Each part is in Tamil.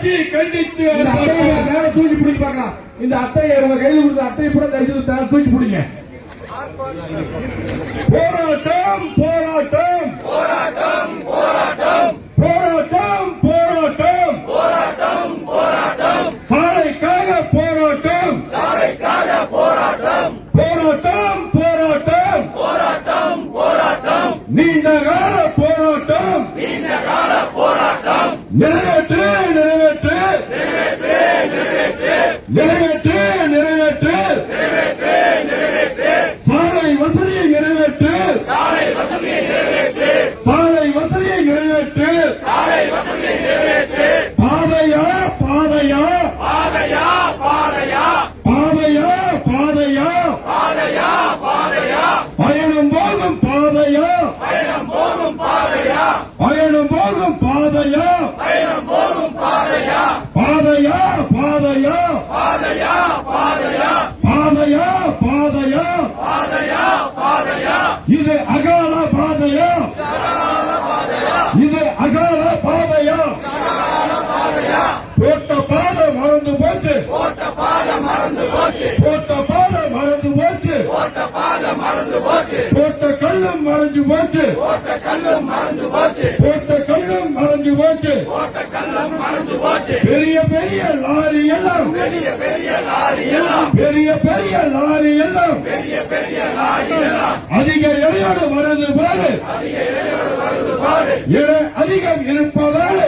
ஆட்சியை கண்டித்து தூக்கி பிடிக்க பார்க்கலாம். இந்த அட்டையை உங்க கையில் கொடுத்த அட்டையை கூட தூக்கி பிடிங்க. போராட்டம் போராட்டம் போராட்டம் போராட்டம் போராட்டம் போராட்டம் போராட்டம் போராட்டம் சாலைக்காக போராட்டம் சாலைக்காக போராட்டம் போராட்டம் போராட்டம் போராட்டம் போராட்டம் நீண்டகால போராட்டம் நீண்டகால போராட்டம் நிறைவேற்று நிறைவேற்று நிறைவேற்று நிறைவேற்று நிறைவேற்று நிறைவேற்று நிறைவேற்று சாலை வசதியை நிறைவேற்று சாலை வசதியை நிறைவேற்று சாலை வசதியை நிறைவேற்று சாலை வசதியை நிறைவேற்று பாதையா பாதையா பாதையா பாதையா பாதையா பாதையா பாதையா பாதையா பயணம் போகும் பாதையா பயணம் போகும் பாதையா பயணம் போகும் பாதையா பயணம் போகும் பாதையா பாதையா பாதையா பாதையா பாதையா பாதையா பாதையா பாதையா பாதையா இது அகால பாதையா இது அகால பாதையா போட்ட பாதை மறந்து போச்சு போட்ட பாதை மறந்து போச்சு போட்ட பாதை மறந்து போச்சு போட்ட பாதை மறந்து போச்சு போட்ட கல்லும் மறைஞ்சு போச்சு போட்ட கல்லும் மறந்து போச்சு போட்ட கல்லும் மறைஞ்சு போச்சு போட்ட கல்லும் மறந்து போச்சு பெரிய பெரிய லாரி எல்லாம் பெரிய பெரிய லாரி எல்லாம் பெரிய பெரிய லாரி எல்லாம் பெரிய பெரிய லாரி எல்லாம் அதிக எடையோடு வருது பாரு அதிக எடையோடு வருது பாரு எடை அதிகம் இருப்பதால்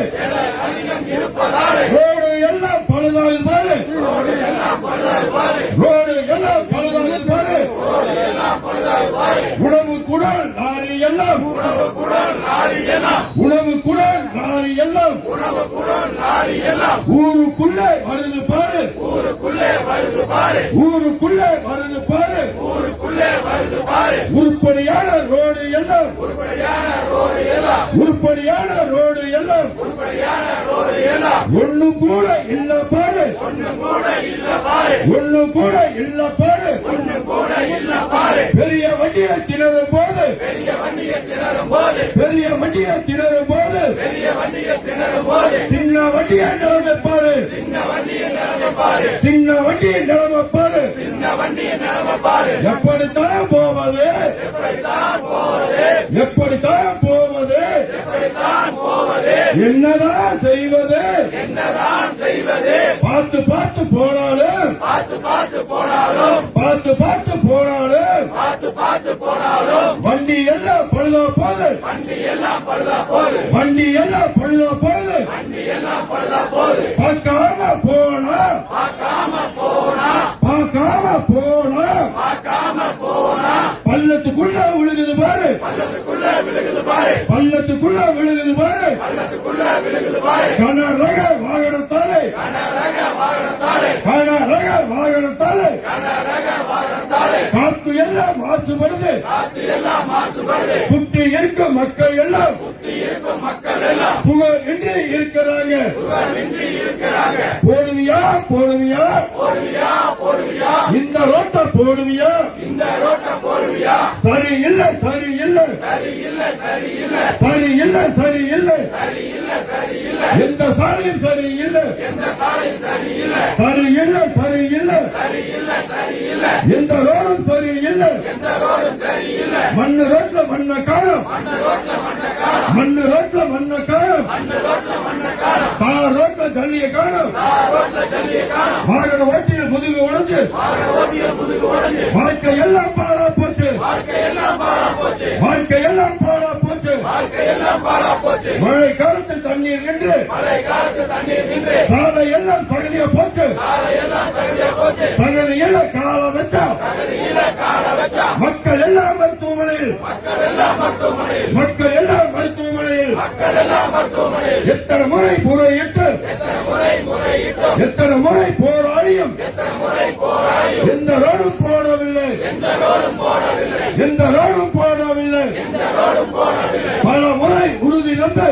அதிகம் இருப்பதால் ரோடு எல்லாம் பழுதாகுது பாரு ரோடு எல்லாம் பழுதாகுது பாரு ரோடு எல்லாம் பழுதாகுது பாரு ரோடு எல்லாம் பழுதாகுது பாரு உணவு குடல் லாரி எல்லாம் உணவு குடல் லாரி எல்லாம் உணவு குடல் லாரி எல்லாம் உணவு குடல் லாரி எல்லாம் ஊருக்குள்ளே வருது பாரு ஊருக்குள்ளே வருது பாரு ஊருக்குள்ளே வருது பாரு ஊருக்குள்ளே வருது பாரு உருப்படியான ரோடு எல்லாம் உருப்படியான ரோடு எல்லாம் உருப்படியான ரோடு எல்லாம் உருப்படியான ரோடு எல்லாம் ஒண்ணு கூட இல்ல பாரு ஒண்ணு கூட இல்ல பாரு ஒண்ணு கூட இல்ல பாரு ஒண்ணு கூட இல்ல பாரு பெரிய வண்டியை திணறும் போது பெரிய வண்டியை திணறும் போது பெரிய வண்டியை திணறும் போது பெரிய வண்டியை திணறும் போது சின்ன வண்டியை நிலமை பாரு சின்ன வண்டியை நிலமை பாரு சின்ன வண்டியை நிலமை பாரு சின்ன வண்டியை நிலமை பாரு எப்படித்தான் போவது எப்படித்தான் போவது எப்படித்தான் போவது எப்படித்தான் போவது என்னதான் செய்வது என்னதான் செய்வது பார்த்து பார்த்து போனாலும் பார்த்து பார்த்து போனாலும் பார்த்து பார்த்து போனாலும் பார்த்து பார்த்து போனாலும் வண்டி எல்லாம் பழுதா போது வண்டி எல்லாம் பழுதா போது வண்டி எல்லாம் பழுதா போது வண்டி எல்லாம் பழுதா போது பார்க்காம போனா பார்க்காம போனா பார்க்காம போனா பார்க்காம போனா பள்ளத்துக்குள்ள விழுகுது பாரு பள்ளத்துக்குள்ள விழுகுது பாரு பள்ளத்துக்குள்ள விழுகுது பாரு பள்ளத்துக்குள்ள விழுகுது பாரு கனரக வாகனத்தாலே கனரக வாகனத்தாலே கனரக வாகனத்தாலே கனரக வாகனத்தாலே காத்து எல்லாம் மாசுபடுது காத்து எல்லாம் மாசுபடுது சுற்றி இருக்கும் மக்கள் எல்லாம் சுற்றி இருக்கும் மக்கள் எல்லாம் சுகர் இன்றி இருக்கிறாங்க சுகர் இன்றி இருக்கிறாங்க போடுவியா போடுவியா போடுவியா போடுவியா இந்த ரோட்டை போடுவியா இந்த ரோட்டை போடுவியா சரி இல்ல சரி இல்ல சரி இல்ல சரி இல்ல சரி இல்ல சரி இல்ல சரி இல்ல சரி இல்ல எந்த சாலையும் சரி இல்ல எந்த சாலையும் சரி இல்ல சரி இல்ல சரி இல்ல சரி இல்ல சரி இல்ல எந்த ரோடும் சரி இல்ல எந்த ரோடும் சரி இல்ல மண்ணு ரோட்ல மண்ண காணும் மண்ணு ரோட்ல மண்ண காணும் மண்ணு ரோட்ல மண்ண காணும் மண்ணு ரோட்ல மண்ண காணும் தார் ரோட்ல ஜல்லிய காணும் தார் ரோட்ல ஜல்லிய காணும் வாகன ஓட்டியில் முதுகு உடைஞ்சு வாகன ஓட்டியில் முதுகு உடைஞ்சு வாழ்க்கை எல்லாம் பாழா போச்சு வாழ்க்கை எல்லாம் பாழா போச்சு வாழ்க்கை எல்லாம் பாழா போச்சு வாழ்க்கை எல்லாம் பாழா போச்சு மழை காலத்தில் தண்ணீர் நின்று மழை காலத்தில் தண்ணீர் நின்று சாலை எல்லாம் சகதியா போச்சு சாலை எல்லாம் சகதியா போச்சு சகதியில கால வச்சா சகதியில கால வச்சா மக்கள் எல்லாம் மருத்துவமனையில் மக்கள் எல்லாம் மருத்துவமனையில் மக்கள் எல்லாம் மருத்துவமனையில் மக்கள் எல்லாம் மருத்துவமனையில் எத்தனை முறை முறையிட்டு எத்தனை முறை முறையிட்டு எத்தனை முறை போராடியும் எத்தனை முறை போராடியும் எந்த ரோடும் போடவில்லை எந்த ரோடும் போடவில்லை எந்த ரோடும் போடவில்லை எந்த ரோடும் போடவில்லை பல முறை உறுதி தந்து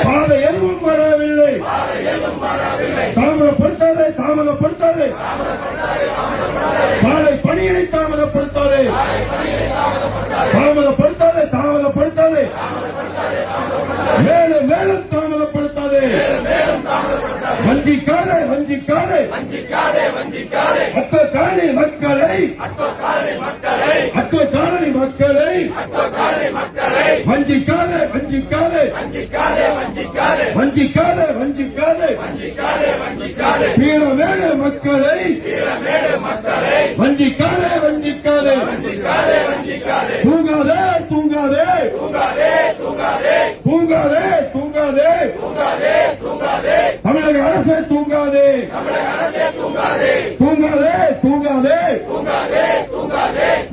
பாதை எதுவும் வரவில்லை தாமதப்படுத்தாதே தாமதப்படுத்தாதே சாலை பணியினை தாமதப்படுத்தாதே தாமதப்படுத்தாதே தாமதப்படுத்தாதே மேலும் மேலும் தாமதப்படுத்தாதே அக்கோ காலனி மக்களை வஞ்சிக்காதே பீளமேடு மக்களை வஞ்சிக்காதே தூங்காதே தமிழக அரசே தூங்காதே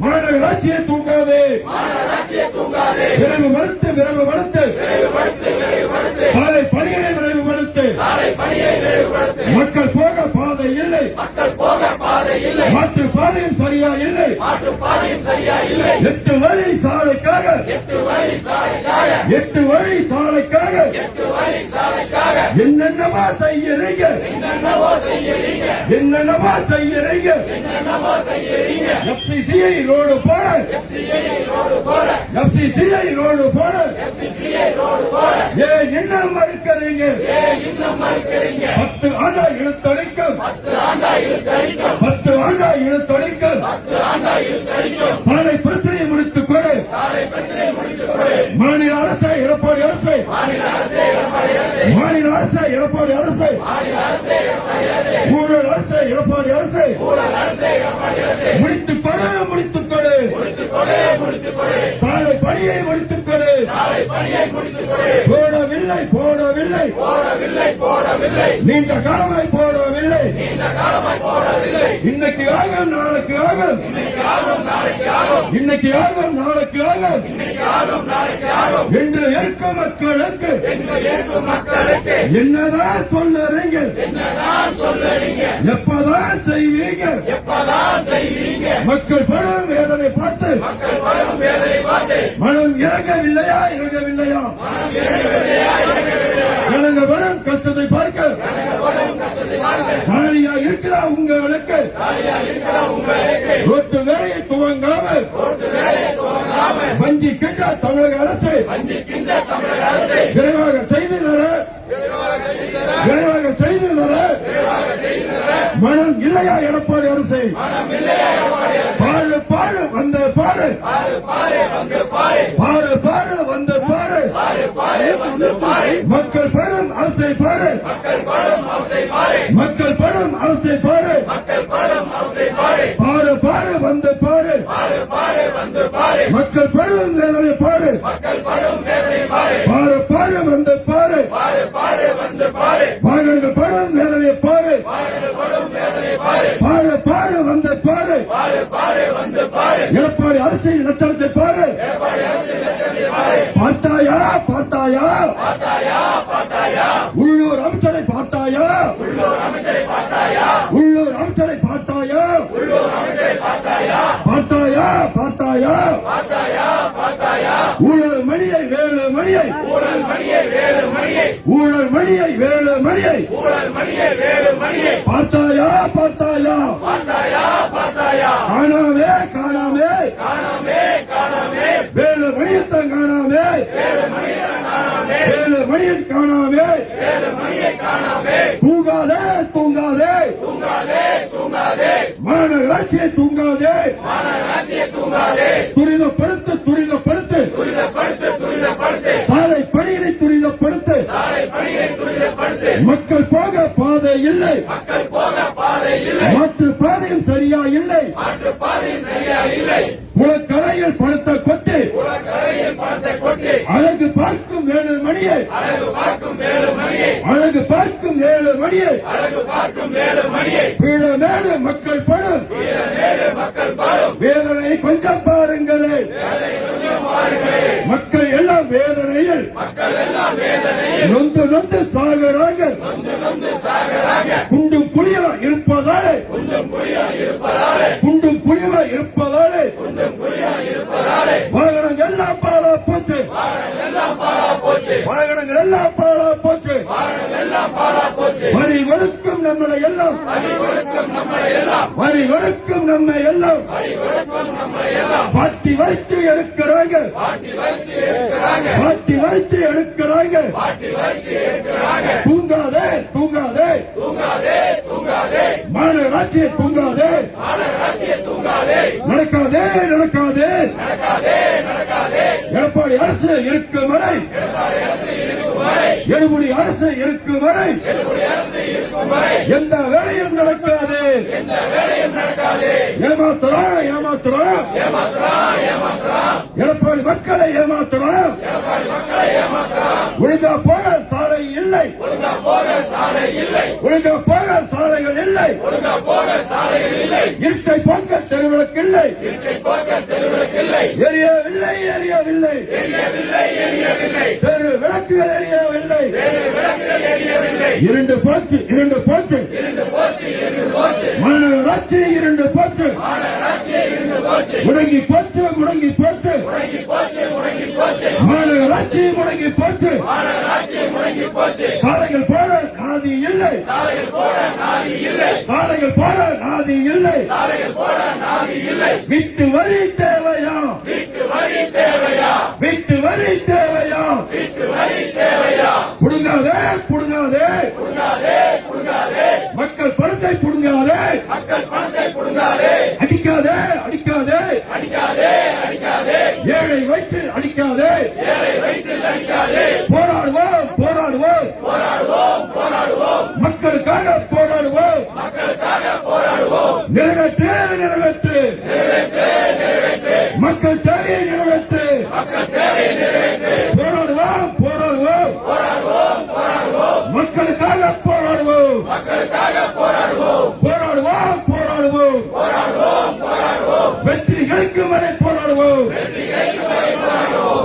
மாநகராட்சியை தூங்காதே விரைவு மறுத்து சாலை பணிகளை விரைவுபடுத்து மக்கள் போக பாதை இல்லை மாற்று பாதையும் சரியா இல்லை 8 வழி சாலைக்காக 8 வழி சாலைக்காக என்னென்னவா செய்யறீங்க FCCI ரோடு போட ஏன் இன்னும் மறுக்கிறீங்க 10 ஆண்டா இழுத்தடிக்கும் சாலை பிரச்சனையை முடித்துக் கொடு மாநில அரசை எடப்பாடி அரசை ஊழல் அரசை எடப்பாடி அரசை முடித்துக் கொடு சாலை பணியை முடித்துக் கொடு போடவில்லை நீண்ட காலமாய் போடவில்லை இன்னைக்கு ஆகும் நாளைக்கு ஆகும் என்று இருக்கும் மக்களுக்கு என்னதான் சொல்லுறீங்க எப்பதான் செய்வீங்க மக்கள் படும் வேதனை பார்த்து மனம் இறங்கவில்லையா இறங்க படும் கஷ்டத்தை பார்க்க காலியா இருக்கிறா உங்களுக்கு ரோட்டு வேலையை துவங்காமல் வஞ்சிக்கின்ற தமிழக அரசு விரைவாக செய்து தர மனம் இல்லையா எடப்பாடி அரசு பாரு வந்த பாரு வந்த பாரு மக்கள் படும் அரசை பாரு பாரு வந்த பாரு மக்கள் படும் வேதனை பாரு வந்த பாரு வாகனங்கள் படும் வேதனை பாரு வந்த பாரு எடப்பாடி அரசின் லட்சணத்தை பாரு பார்த்தாயா உள்ளூர் அமைச்சரை பார்த்தாயா ஊழல் மணியை வேலு மணியை பார்த்தாயா காணாமே வேலு மணியத்தான் காணாமே தூங்காதே மாநகராட்சியை தூங்காதே துரிதப்படுத்து சாலை பணிகளை துரிதப்படுத்து மக்கள் போக பாதை இல்லை மாற்று பாதையும் சரியா இல்லை குளக்கரையில் பணத்தை கொட்டி அழகு பார்க்கும் வேலு மணியை பீளமேடு மக்கள் படும் வேதனை கொஞ்சம் பாருங்களே மக்கள் எல்லாம் வேதனையில் நொந்து சாகிறார்கள் குண்டும் குழியா இருப்பதாலே வாகனங்கள் எல்லாம் பாழா போச்சு வரி கொடுக்கும் கொடுக்கும் நம்மளை எல்லாம் வரி கொடுக்கும் நம்மை எல்லாம் பாட்டி வைத்து எடுக்கிறாங்க பாட்டி வைத்து எடுக்கிறாங்க தூங்காதே தூங்காதே மாநகராட்சி தூங்காதே நடக்காதே நடக்காதே எடப்பாடி அரசு இருக்கும் வரை எடுபடி அரசு இருக்கும் வரை எந்த வேலையும் நடக்காது ஏமாத்துறான் ஏமாத்துறான் எடப்பாடி மக்களை ஏமாத்துறான் ஒழுங்கா போக சாலை இல்லை ஒழுங்கா போக சாலைகள் இல்லை இருக்கை போக்க தெருவிளக்கு இல்லை எரியவில்லை எரியவில்லை தெரு விளக்குகள் எரியவில்லை இரண்டு போச்சு மாநகராட்சி இரண்டு போச்சு முடங்கி போச்சு மாநகராட்சி முடங்கி போச்சு சாலைகள் போட நாதி இல்லை சாலைகள் போட நாதி இல்லை வீட்டு வரி தேவையா வீட்டு வரி தேவையா புடுங்காதே புடுங்காதே மக்கள் பணத்தை புடுங்காதே அடிக்காதே அடிக்காதே ஏழை வயிற்று அடிக்காதே போராடுவோம் போராடுவோம் மக்களுக்காக போராடுவோம் நிறைவேற்று நிறைவேற்று மக்கள் தேவையை நிறைவேற்று போராடுவோம் போராடுவோம் மக்களுக்காக போராடுவோம் போராடுவோம் போராடுவோம் வெற்றி கிடைக்கும் வரை போராடுவோம்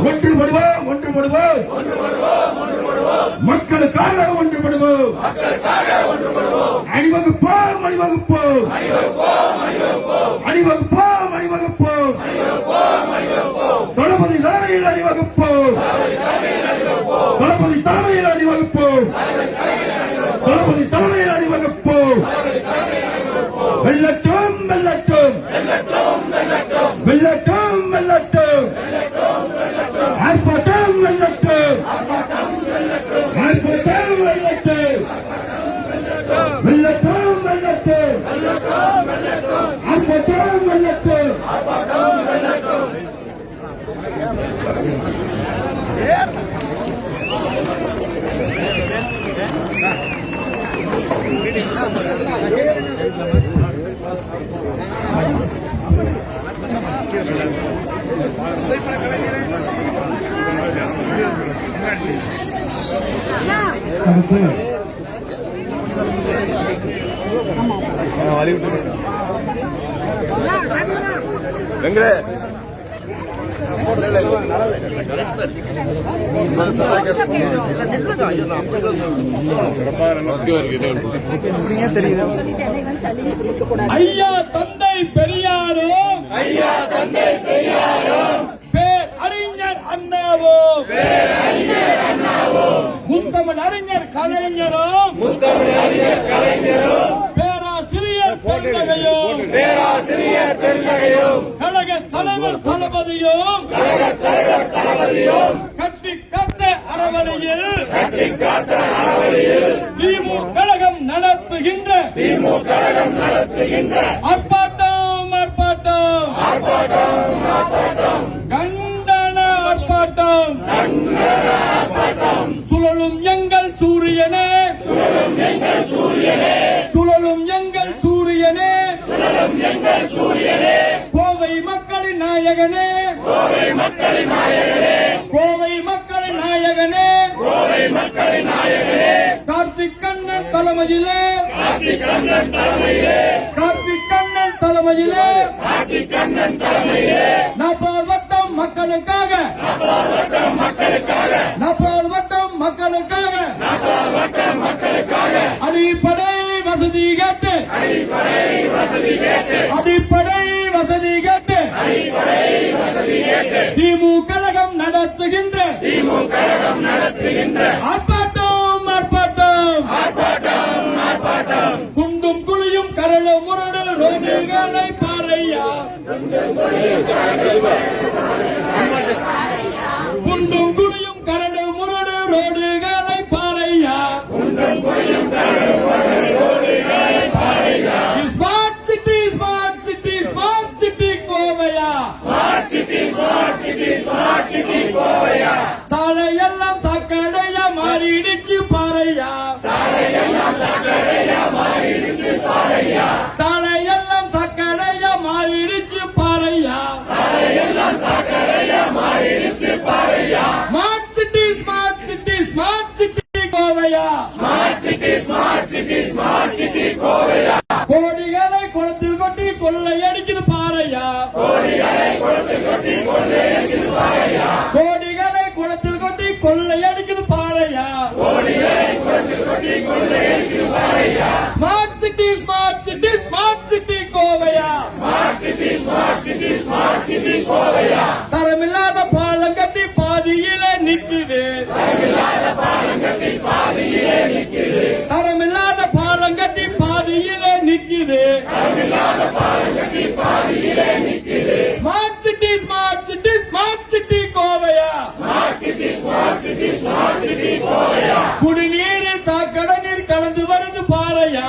ஒன்றுபடுவோம் ஒன்றுபடுவோம் மக்களுக்காக ஒன்றுபடுவோம் அணிவகுப்போம் அணிவகுப்போம் அணிவகுப்போம் அணிவகுப்போம் தளபதி தலைமையில் அணிவகுப்போம் தளபதி தலைமையில் அணிவகுப்போம் தளபதி தலைமையில் அணிவகுப்போம் வெல்லட்டும் வெல்லட்டும் வெல்லட்டும் வெல்லட்டும் ஆர்ப்பாட்டம் வெல்லட்டும் ஆர்ப்பாட்டம் வெல்லட்டும் வெல்லட்டும் வெல்லட்டும் ஆர்ப்பாட்டம் வெல்லட்டும் வெங்கடே ஐயா தந்தை பெரியாரும் பேர் அறிஞர் அண்ணாவும் முத்தமிழ் அறிஞர் கலைஞரும் பேராசிரியர் பெருந்தகையும் கழக தலைவர் தளபதியும் கட்டி காத்த அறவழியில் திமுக கழகம் நடத்துகின்ற ஆர்ப்பாட்டம் கண்டன ஆர்ப்பாட்டம் சுழலும் எங்கள் சூரியனே கோவை மக்களின் நாயகனே கார்த்திக் கண்ணன் தலைமையிலே நாற்பது வட்டம் மக்களுக்காக அடிப்படை வசதி கேட்டு திமுக கழகம் நடத்துகின்ற ஆர்ப்பாட்டம் குண்டும் குழியும் கரடு முரடு ரோடுகளை பாறையா குண்டும் குழியும் கரடு முரடு ரோடுகளை பாறையா smart city smart city smart city கோவையா சாலையெல்லாம் சாக்கடையா மாறிடுச்சு பாறையா சாலையெல்லாம் சாக்கடையா மாறிடுச்சு பாறையா smart city smart city smart city கோவையா கோடிகளை குளத்தில் கொட்டி கொள்ளையடிக்குது பாறையா கோடிகளை குளத்தில் கொட்டி கொள்ளையடிக்குது பாறையா smart city smart city smart city கோவையா தரமில்லாத பாலம் கட்டி பாதியிலே நிக்குது தரமில்லாத பாலம் கட்டி பாதியிலே நிக்குது smart city smart city smart city கோவையா குடிநீரில் சாக்கடை நீர் கலந்து வருது பாறையா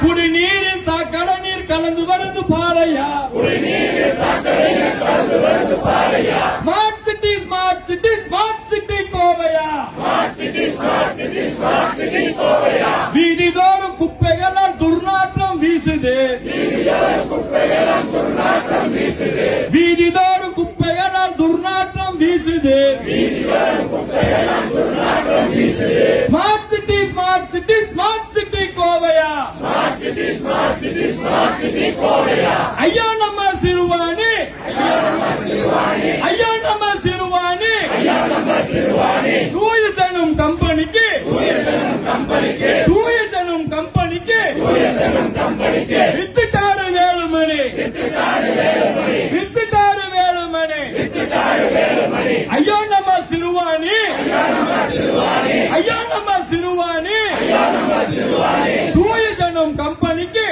குடிநீரில் சாக்கடை நீர் கலந்து வருது பாறையா smart city smart city smart city கோவையா வீதிதோறும் குப்பைகளால் துர்நாற்றம் வீசுது வீதிதோறும் குப்பைகளால் துர்நாற்றம் வீசுது smart city smart city smart city கோவையா ஐயா நம்ம சிறுவாணி ஐயா நம்ம சிறுவாணி சூயசனும் கம்பெனிக்கு வித்துட்டாரு வேலுமணி ஐயா நம்ம சிறுவாணி சூயசனும் கம்பெனிக்கு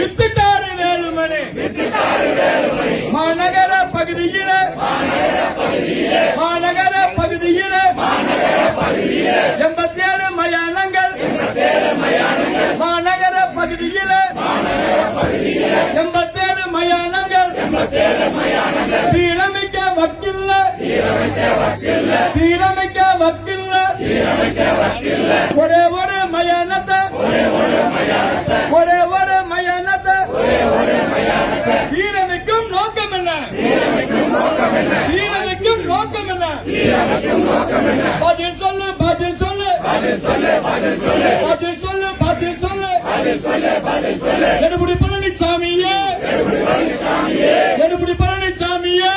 வித்துட்டாரு வேலுமணி மாநகர பகுதியிலே மாநகர பகுதியிலே 87 மயானங்கள் மாநகர பகுதியிலே 87 மயானங்கள் சீரமைக்க வக்கில்ல ஒரே ஒரு மயானத்தை சீரமைக்கும் நோக்கம் என்ன பதில் சொல்லு எடப்பாடி பழனிசாமியே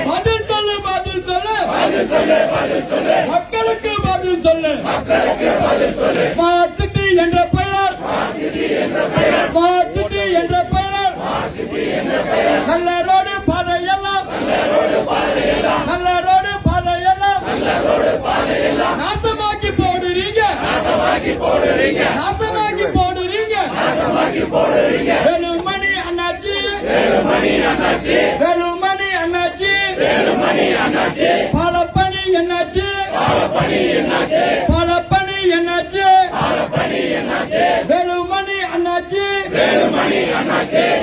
பதில் சொல்லு மக்களுக்கு பதில் சொல்லு ஸ்மார்ட் சிட்டி என்ற பெயர் நல்ல ரோடு பாதையெல்லாம் நாசமாக்கி போடுறீங்க வேலுமணி அண்ணாச்சி பாலப்பணி என்னாச்சு வேலுமணி அண்ணாச்சி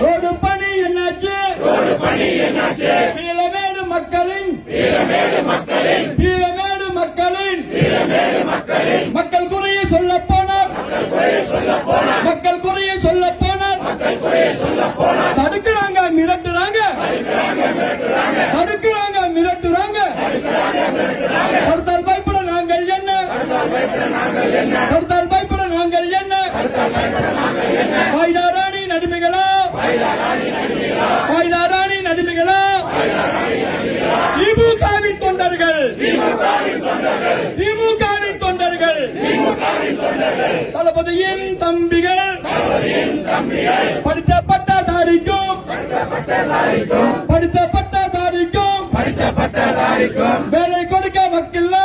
ரோடு பணி என்னாச்சு பீலமேடு மக்களின் மக்கள் குறையை சொல்ல போனால் தடுக்கிறாங்க மிரட்டுறாங்க தடுத்தால் பயப்பட நாங்கள் என்ன வாய்தாராணி நடுமைகளா திமுகவின் தொண்டர்கள் தளபதியின் தம்பிகள் படித்த பட்டதாரிக்கும் வேலை கொடுக்க வக்கில்ல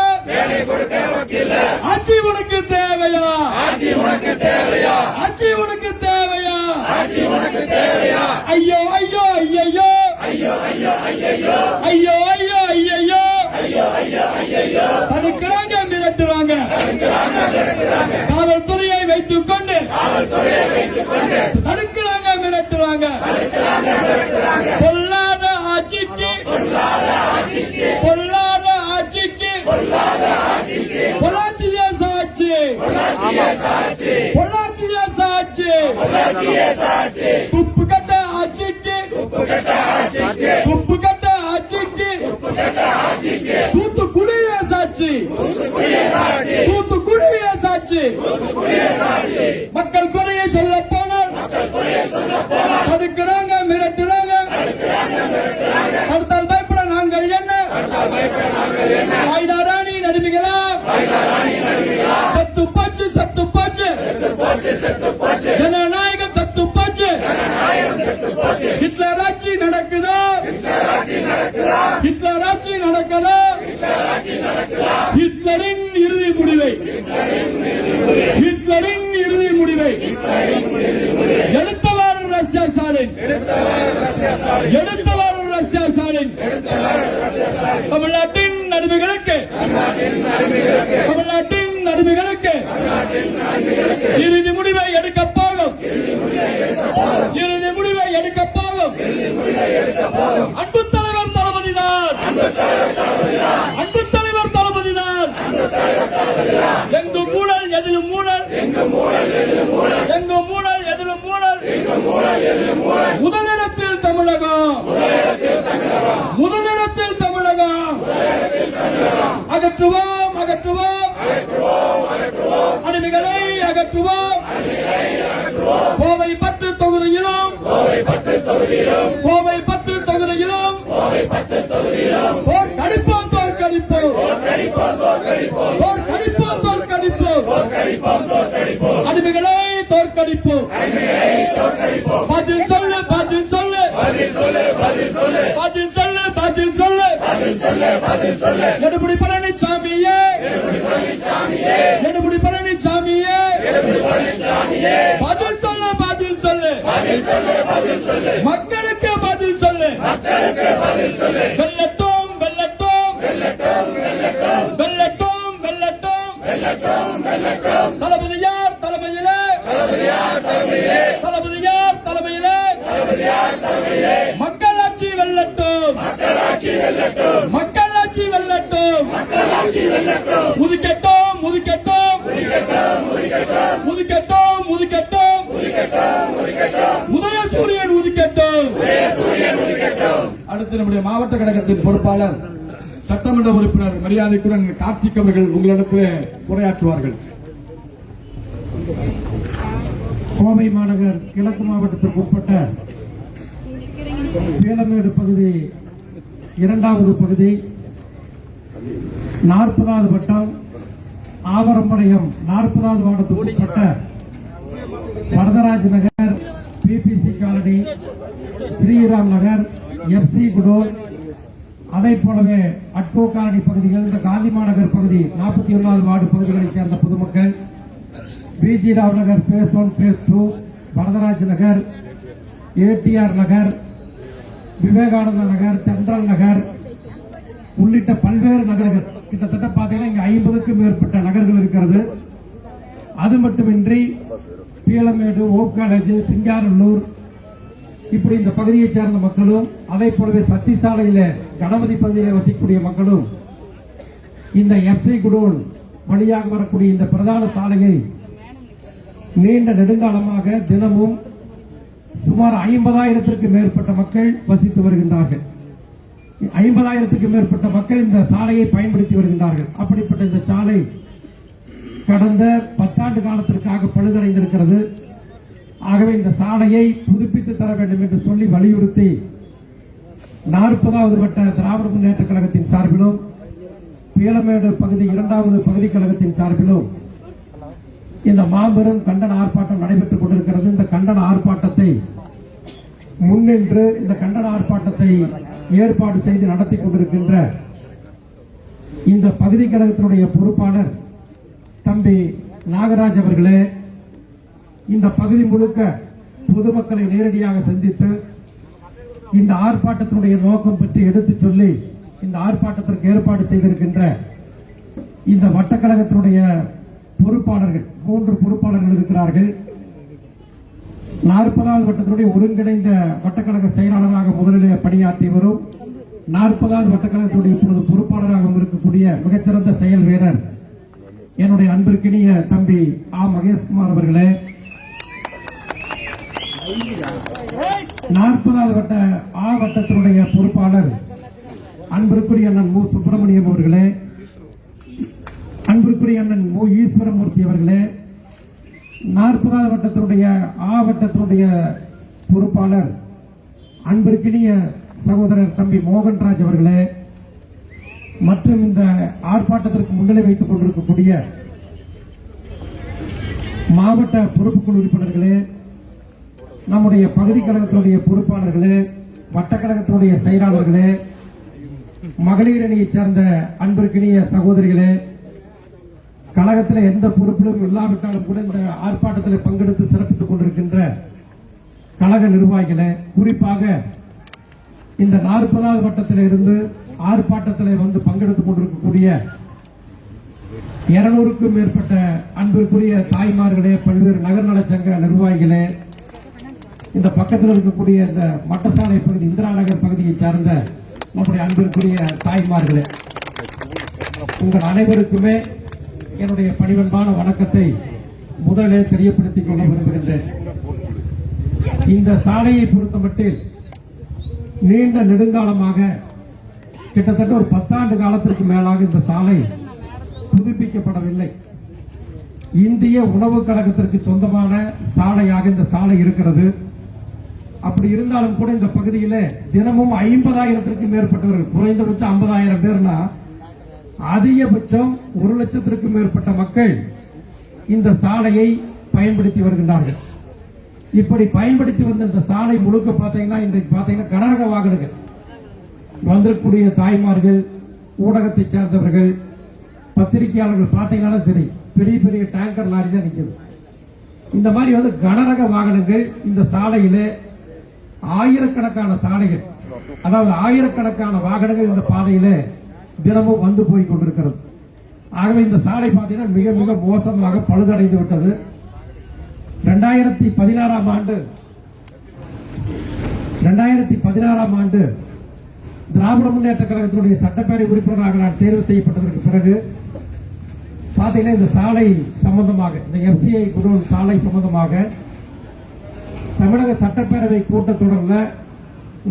ஐயோ ஐயோ ஐயோ தடுக்கிறாங்க மிரட்டுறாங்க காவல்துறையை வைத்துக் கொண்டு தடுக்கிறாங்க மிரட்டுறாங்க பொல்லாத ஆட்சிக்கு பொள்ளாச்சி சாட்சி துப்பு கட்ட ஆட்சிக்கு தூத்துக்குடியே சாட்சி மக்கள் குறையை சொல்ல போனால் தடுக்கிறாங்க மிரட்டுறாங்க அடுத்தால் பயப்பட நாங்கள் என்ன ஆயுதாராணி நடுமிகளா சத்து போச்சு ஜனநாயகம் சத்து போச்சு ஹிட்லர் ஆட்சி நடக்குதா ஹிட்லரின் இறுதி முடிவை எடுத்தவாறு ரஷ்யா ஸ்டாலின் தமிழ்நாட்டின் அடிமைகளுக்கு இறுதி முடிவை எடுக்கப் போகும் அன்பு தலைவர் தளபதிதான் எங்கும் ஊழல் எதிலும் ஊழல் முதலிடத்தில் தமிழகம் அகற்றுவோம் அடிமைகளை அகற்றுவோம் கோவை 10 தொகுதியிலும் தோற்கடிப்போம் அடிமைகளை தோற்கடிப்போம் பதில் சொல்லு எடப்பாடி பழனிசாமியே பதில் சொல்லு மக்களுக்கு பதில் சொல்லு வெல்லட்டும் தளபதியார் தலைமையிலே மக்களாட்சி வெல்லட்டும் உதிக்கட்டும் உதயசூரியன் உதிக்கட்டும். அடுத்து நம்முடைய மாவட்ட கழகத்தின் பொறுப்பாளர் சட்டமன்ற உறுப்பினர் மரியாதைக்குடன் கார்த்திக் அவர்கள் உங்களிடத்தில் உரையாற்றுவார்கள். கோவை மாநகர் கிழக்கு மாவட்டத்திற்கு உட்பட்ட பேலமேடு பகுதி 2வது பகுதி 40வது வட்டம் ஆவரம்பாளையம் 40வது வார்டுக்கு உட்பட்ட வரதராஜ் நகர், பிபிசி காலனி, ஸ்ரீராம் நகர், எப்சி குடோன், அதை போலவே அட்கோ காலனி பகுதிகள், இந்த காந்தி மாநகர் பகுதி 41வது வார்டு பகுதிகளைச் சேர்ந்த பொதுமக்கள், பிஜி ராவ் நகர் பேஸ் 1 பேஸ் 2, வரதராஜ் நகர், ஏடிஆர் நகர், விவேகானந்த நகர், சென்ட்ரல் நகர் உள்ளிட்ட பல்வேறு நகர்கள், கிட்டத்தட்ட பாத்தீங்கன்னா இங்க 50க்கும் மேற்பட்ட நகர்கள் இருக்கிறது. அது மட்டுமின்றி பீளமேடு, ஓப் காலேஜ், சிங்காரல்லூர், இப்படி இந்த பகுதியைச் சேர்ந்த மக்களும், அதை போலவே சத்திசாலையில கணபதி பகுதியில் வசிக்கக்கூடிய மக்களும் இந்த எப்சி குடோன் வழியாக வரக்கூடிய இந்த பிரதான சாலையை நீண்ட நெடுங்காலமாக தினமும் சுமார் 50,000த்திற்கு மேற்பட்ட மக்கள் வசித்து வருகின்றார்கள். 50,000த்திற்கு மேற்பட்ட மக்கள் இந்த சாலையை பயன்படுத்தி வருகின்றார்கள். அப்படிப்பட்ட இந்த சாலை கடந்த 10 ஆண்டு காலத்திற்காக பழுதடைந்திருக்கிறது. ஆகவே இந்த சாலையை புதுப்பித்து தர வேண்டும் என்று சொல்லி வலியுறுத்தி 40வது வட்ட திராவிட முன்னேற்ற கழகத்தின் சார்பிலும், பீளமேடு பகுதி 2வது பகுதி கழகத்தின் சார்பிலும் இந்த மாபெரும் கண்டன ஆர்ப்பாட்டம் நடைபெற்றுக் கொண்டிருக்கிறது. இந்த கண்டன ஆர்ப்பாட்டத்தை முன்னின்று இந்த கண்டன ஆர்ப்பாட்டத்தை ஏற்பாடு செய்து நடத்தி கொண்டிருக்கின்ற இந்த பகுதி கழகத்தினுடைய பொறுப்பாளர் தம்பி நாகராஜ் அவர்களே, இந்த பகுதி முழுக்க பொதுமக்களை நேரடியாக சந்தித்து இந்த ஆர்ப்பாட்டத்தினுடைய நோக்கம் பற்றி எடுத்துச் சொல்லி இந்த ஆர்ப்பாட்டத்திற்கு ஏற்பாடு செய்திருக்கின்ற இந்த வட்டக்கழகத்தினுடைய பொறுப்பாளர்கள் 3 பொறுப்பாளர்கள் இருக்கிறார்கள். 40வது வட்டத்தினுடைய ஒருங்கிணைந்த வட்டக்கழக செயலாளராக முதலிலே பணியாற்றி வரும் 40வது வட்டக்கழகத்துடைய இப்பொழுது பொறுப்பாளராக இருக்கக்கூடிய மிகச்சிறந்த செயல் வீரர் என்னுடைய அன்பிற்கினிய தம்பி மகேஷ்குமார் அவர்களே, 40வது வட்ட வட்டத்தினுடைய பொறுப்பாளர் அன்பிற்குரிய அண்ணன் மு சுப்பிரமணியம் அவர்களே, அன்பிற்குரிய அண்ணன் மு ஈஸ்வரமூர்த்தி அவர்களே, 40வது வட்டத்தினுடைய வட்டத்தினுடைய பொறுப்பாளர் அன்பிற்கினிய சகோதரர் தம்பி மோகன்ராஜ் அவர்களே, மற்றும் இந்த ஆர்ப்பாட்டத்திற்கு முன்னிலை வைத்துக் கொண்டிருக்கக்கூடிய மாவட்ட பொறுப்புக்குழு உறுப்பினர்களே, நம்முடைய பகுதி கழகத்தினுடைய பொறுப்பாளர்களே, வட்டக்கழகத்தினுடைய செயலாளர்களே, மகளிர் அணியைச் சேர்ந்த அன்பிற்கினிய சகோதரிகளே, கழகத்தில் எந்த பொறுப்பிலும் இல்லாவிட்டாலும் கூட இந்த ஆர்ப்பாட்டத்தில் பங்கெடுத்து சிறப்பித்துக் கொண்டிருக்கின்ற கழக நிர்வாகிகளே, குறிப்பாக இந்த 40வது வட்டத்தில் இருந்து ஆர்ப்பாட்டத்தில் வந்து பங்கெடுத்துக் கொண்டிருக்கக்கூடிய 200க்கும் மேற்பட்ட அன்பிற்குரிய தாய்மார்களே, பல்வேறு நகர்நல சங்க நிர்வாகிகளே, இந்த பக்கத்தில் இருக்கக்கூடிய இந்த மட்டசாலை பகுதி இந்திரா நகர் பகுதியை சார்ந்த நம்முடைய அன்பிற்குரிய தாய்மார்களே, உங்கள் அனைவருக்குமே என்னுடைய பணிவன்பான வணக்கத்தை முதலே தெரியப்படுத்திக் கொள்ள விரும்புகின்றேன். இந்த சாலையை பொறுத்தமட்டில் நீண்ட நெடுங்காலமாக கிட்டத்தட்ட ஒரு 10 ஆண்டு காலத்திற்கு மேலாக இந்த சாலை புதுப்பிக்கப்படவில்லை. இந்திய உணவு கழகத்திற்கு சொந்தமான சாலையாக இந்த சாலை இருக்கிறது. அப்படி இருந்தாலும் கூட இந்த பகுதியில் தினமும் 50,000த்திற்கும் மேற்பட்டவர்கள், குறைந்தபட்சம் 50,000 பேர்னா அதிகபட்சம் 1 லட்சத்திற்கும் மேற்பட்ட மக்கள் இந்த சாலையை பயன்படுத்தி வருகின்றார்கள். இப்படி பயன்படுத்தி வந்த இந்த சாலை முழுக்க பாத்தீங்கன்னா இன்றைக்கு பாத்தீங்கன்னா கனரக வாகனங்கள் வந்திருக்கக்கூடிய தாய்மார்கள், ஊடகத்தை சேர்ந்தவர்கள், பத்திரிகையாளர்கள் பாத்தீங்கன்னா தெரியும், பெரிய பெரிய டேங்கர் லாரி தான் நிற்குது. இந்த மாதிரி வந்து கனரக வாகனங்கள் இந்த சாலையில ஆயிரக்கணக்கான சாலைகள், அதாவது ஆயிரக்கணக்கான வாகனங்கள் இந்த பாதையில தினமும் வந்து போய் கொண்டிருக்கிறது. ஆகவே இந்த சாலை பார்த்தீங்கன்னா மிக மிக மோசமாக பழுதடைந்து விட்டது. 2016ஆம் ஆண்டு திராவிட முன்னேற்ற கழகத்தினுடைய சட்டப்பேரவை உறுப்பினராக நான் தேர்வு செய்யப்பட்டதற்கு பிறகு பாத்தீங்கன்னா இந்த சாலை சம்பந்தமாக, இந்த எஃப்சிஐ குடோன் சாலை சம்பந்தமாக தமிழக சட்டப்பேரவை கூட்டத்தொடர்ல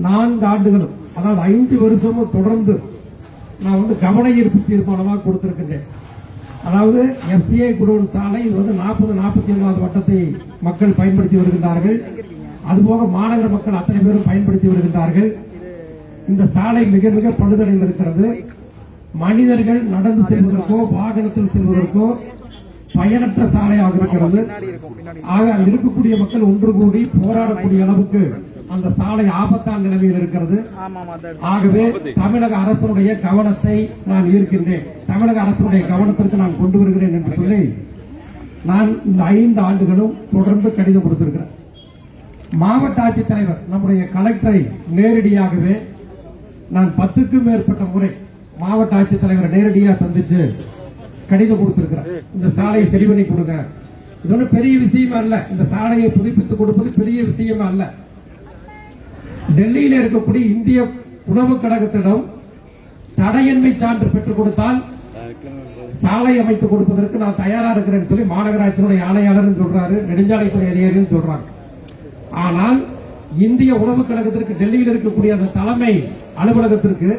4 ஆண்டுகளும், அதாவது 5 வருஷமும் தொடர்ந்து நான் வந்து கவன ஈர்ப்பு தீர்மானமாக கொடுத்திருக்கின்றேன். அதாவது எஃப்சிஐ குடோன் சாலை இது வந்து 40-41வது வட்டத்தை மக்கள் பயன்படுத்தி வருகின்றார்கள். அதுபோக மாநகர மக்கள் அத்தனை பேரும் பயன்படுத்தி வருகின்றார்கள். இந்த சாலை மிக மிக பழுதடைந்து இருக்கிறது. மனிதர்கள் நடந்து செல்வதற்கோ வாகனத்தில் செல்வதற்கோ பயனற்ற சாலையாக இருக்கிறது. ஆக இருக்கக்கூடிய மக்கள் ஒன்று கூடி போராடக்கூடிய அளவுக்கு அந்த சாலை ஆபத்தான நிலைமையில் இருக்கிறது. ஆகவே தமிழக அரசுடைய கவனத்தை நான் ஈர்க்கின்றேன், தமிழக அரசுடைய கவனத்திற்கு நான் கொண்டு வருகிறேன் என்று சொல்லி நான் இந்த 5 ஆண்டுகளும் தொடர்ந்து கடிதம் கொடுத்திருக்கிறேன். மாவட்ட ஆட்சித்தலைவர் நம்முடைய கலெக்டரை நேரடியாகவே நான் 10க்கும் மேற்பட்ட முறை மாவட்ட ஆட்சித்தலைவரை நேரடியாக சந்திச்சு கடிதம் கொடுத்திருக்கிறேன். இந்த சாலையை சரி பண்ணி கொடுங்க. இது ஒன்றும் பெரிய விஷயமா அல்ல, இந்த சாலையை புதுப்பித்துக் கொடுப்பது பெரிய விஷயமா அல்ல. டெல்லியில் இருக்கக்கூடிய இந்திய உணவு கழகத்திடம் தடையின்மை சான்று பெற்றுக் கொடுத்தால் சாலை அமைத்துக் கொடுப்பதற்கு நான் தயாரா இருக்கிறேன் சொல்லி மாநகராட்சியினுடைய ஆணையாளர் சொல்றாரு, நெடுஞ்சாலைத்துறை அதிகாரிகள் சொல்றாங்க. ஆனால் இந்திய உணவு கழகத்திற்கு டெல்லியில் இருக்கக்கூடிய அந்த தலைமை அலுவலகத்திற்கு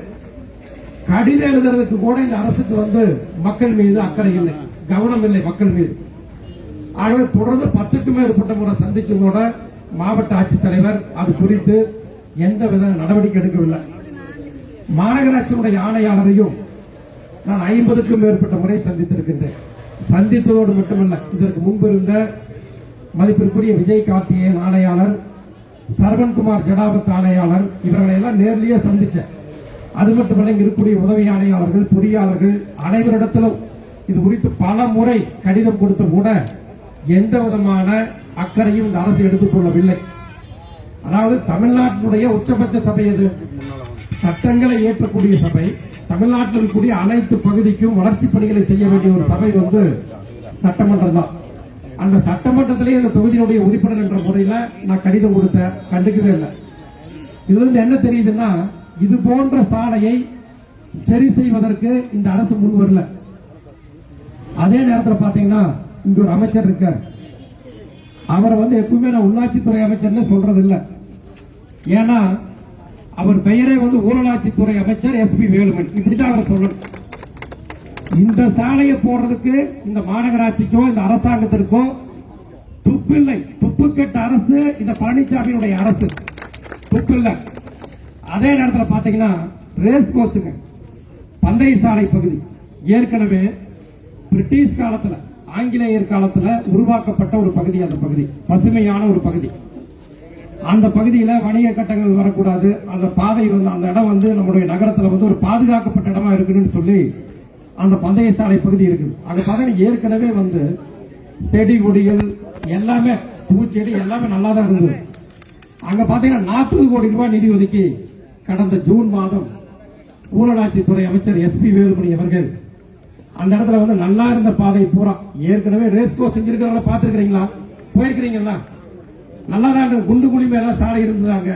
கடிதம் எழுதுறதுக்கு கூட இந்த அரசுக்கு வந்து மக்கள் மீது அக்கறை இல்லை, கவனம் இல்லை மக்கள் மீது. ஆகவே தொடர்ந்து 10க்கும் மேற்பட்ட முறை சந்திச்சு கூட மாவட்ட ஆட்சித்தலைவர் அது குறித்து எந்தவித நடவடிக்கை எடுக்கவில்லை. மாநகராட்சியினுடைய ஆணையாளரையும் நான் 50க்கும் மேற்பட்ட முறை சந்தித்திருக்கின்றேன். சந்தித்ததோடு மட்டுமல்ல, இதற்கு முன்பு இருந்த மதிப்பிற்குரிய விஜய் கார்த்திகேயன் ஆணையாளர், சரவண்குமார் ஜடாபத் ஆணையாளர், இவர்களை எல்லாம் நேர்லயே சந்திச்சேன். அது மட்டுமல்ல, இருக்கக்கூடிய உதவி ஆணையாளர்கள், பொறியாளர்கள் அனைவரிடத்திலும் இது குறித்து பல முறை கடிதம் கொடுத்து கூட எந்த விதமான அக்கறையும் இந்த அரசு எடுத்துக் கொள்ளவில்லை. அதாவது தமிழ்நாட்டினுடைய உச்சபட்ச சபை எது? சட்டங்களை இயற்றக்கூடிய சபை. தமிழ்நாட்டில் இருக்கக்கூடிய அனைத்து பகுதிக்கும் வளர்ச்சி பணிகளை செய்ய வேண்டிய ஒரு சபை வந்து சட்டமன்றம் தான். அந்த சட்டமன்றத்திலேயே இந்த தொகுதியினுடைய உறுப்பினர் என்ற முறையில நான் கடிதம் கொடுத்தேன், கண்டுக்கவே இல்லை. இதுல இருந்து என்ன தெரியுதுன்னா, இது போன்ற சாலையை சரி செய்வதற்கு இந்த அரசு முன் வரல. அதே நேரத்தில் பாத்தீங்கன்னா இங்க ஒரு அமைச்சர் இருக்கார், அவரை வந்து எப்பவுமே நான் உள்ளாட்சித்துறை அமைச்சர்னு சொல்றது இல்ல. ஏன்னா அவர் பெயரே வந்து ஊரலாட்சித்துறை அமைச்சர் எஸ்பி வேலுமணி, இப்படிதான் அவர் சொல்லணும். இந்த சாலையை போடுறதுக்கு இந்த மாநகராட்சிக்கோ இந்த அரசாங்கத்திற்கோ துப்பில்லை. துப்புக்கெட்ட அரசு இந்த பழனிசாமியுடைய அரசு, துப்பில்லை. அதே நேரத்தில் பாத்தீங்கன்னா ரேஸ் கோர்ஸுங்க, பந்தய சாலை பகுதி ஏற்கனவே பிரிட்டிஷ் காலத்துல, ஆங்கிலேயர் காலத்துல உருவாக்கப்பட்ட ஒரு பகுதி. அந்த பகுதி பசுமையான ஒரு பகுதி. அந்த பகுதியில வணிக கட்டங்கள் வரக்கூடாது, அந்த பாதை வந்து அந்த இடம் வந்து நம்முடைய நகரத்துல வந்து ஒரு பாதுகாக்கப்பட்ட இடமா இருக்குன்னு சொல்லி அந்த பந்தய சாலை பகுதி இருக்குது. அங்க பாத்தீங்கன்னா ஏற்கனவே வந்து செடி கொடிகள் எல்லாமே, பூச்செடி எல்லாமே நல்லா தான் இருந்தது. அங்க பாத்தீங்கன்னா 40 கோடி ரூபாய் நிதி ஒதுக்கி கடந்த ஜூன் மாதம் ஊரடாட்சித்துறை அமைச்சர் எஸ்பி வேலுமணி அவர்கள் அந்த இடத்துல வந்து நல்லா இருந்த பாதை பூரா, ஏற்கனவே ரேஸ் கோர்ஸ் செஞ்சிருக்கிறவங்கள பாத்துருக்கீங்களா? போயிருக்கிறீங்களா? நல்லா தான் குண்டு குழி மேல சாலை இருந்தாங்க,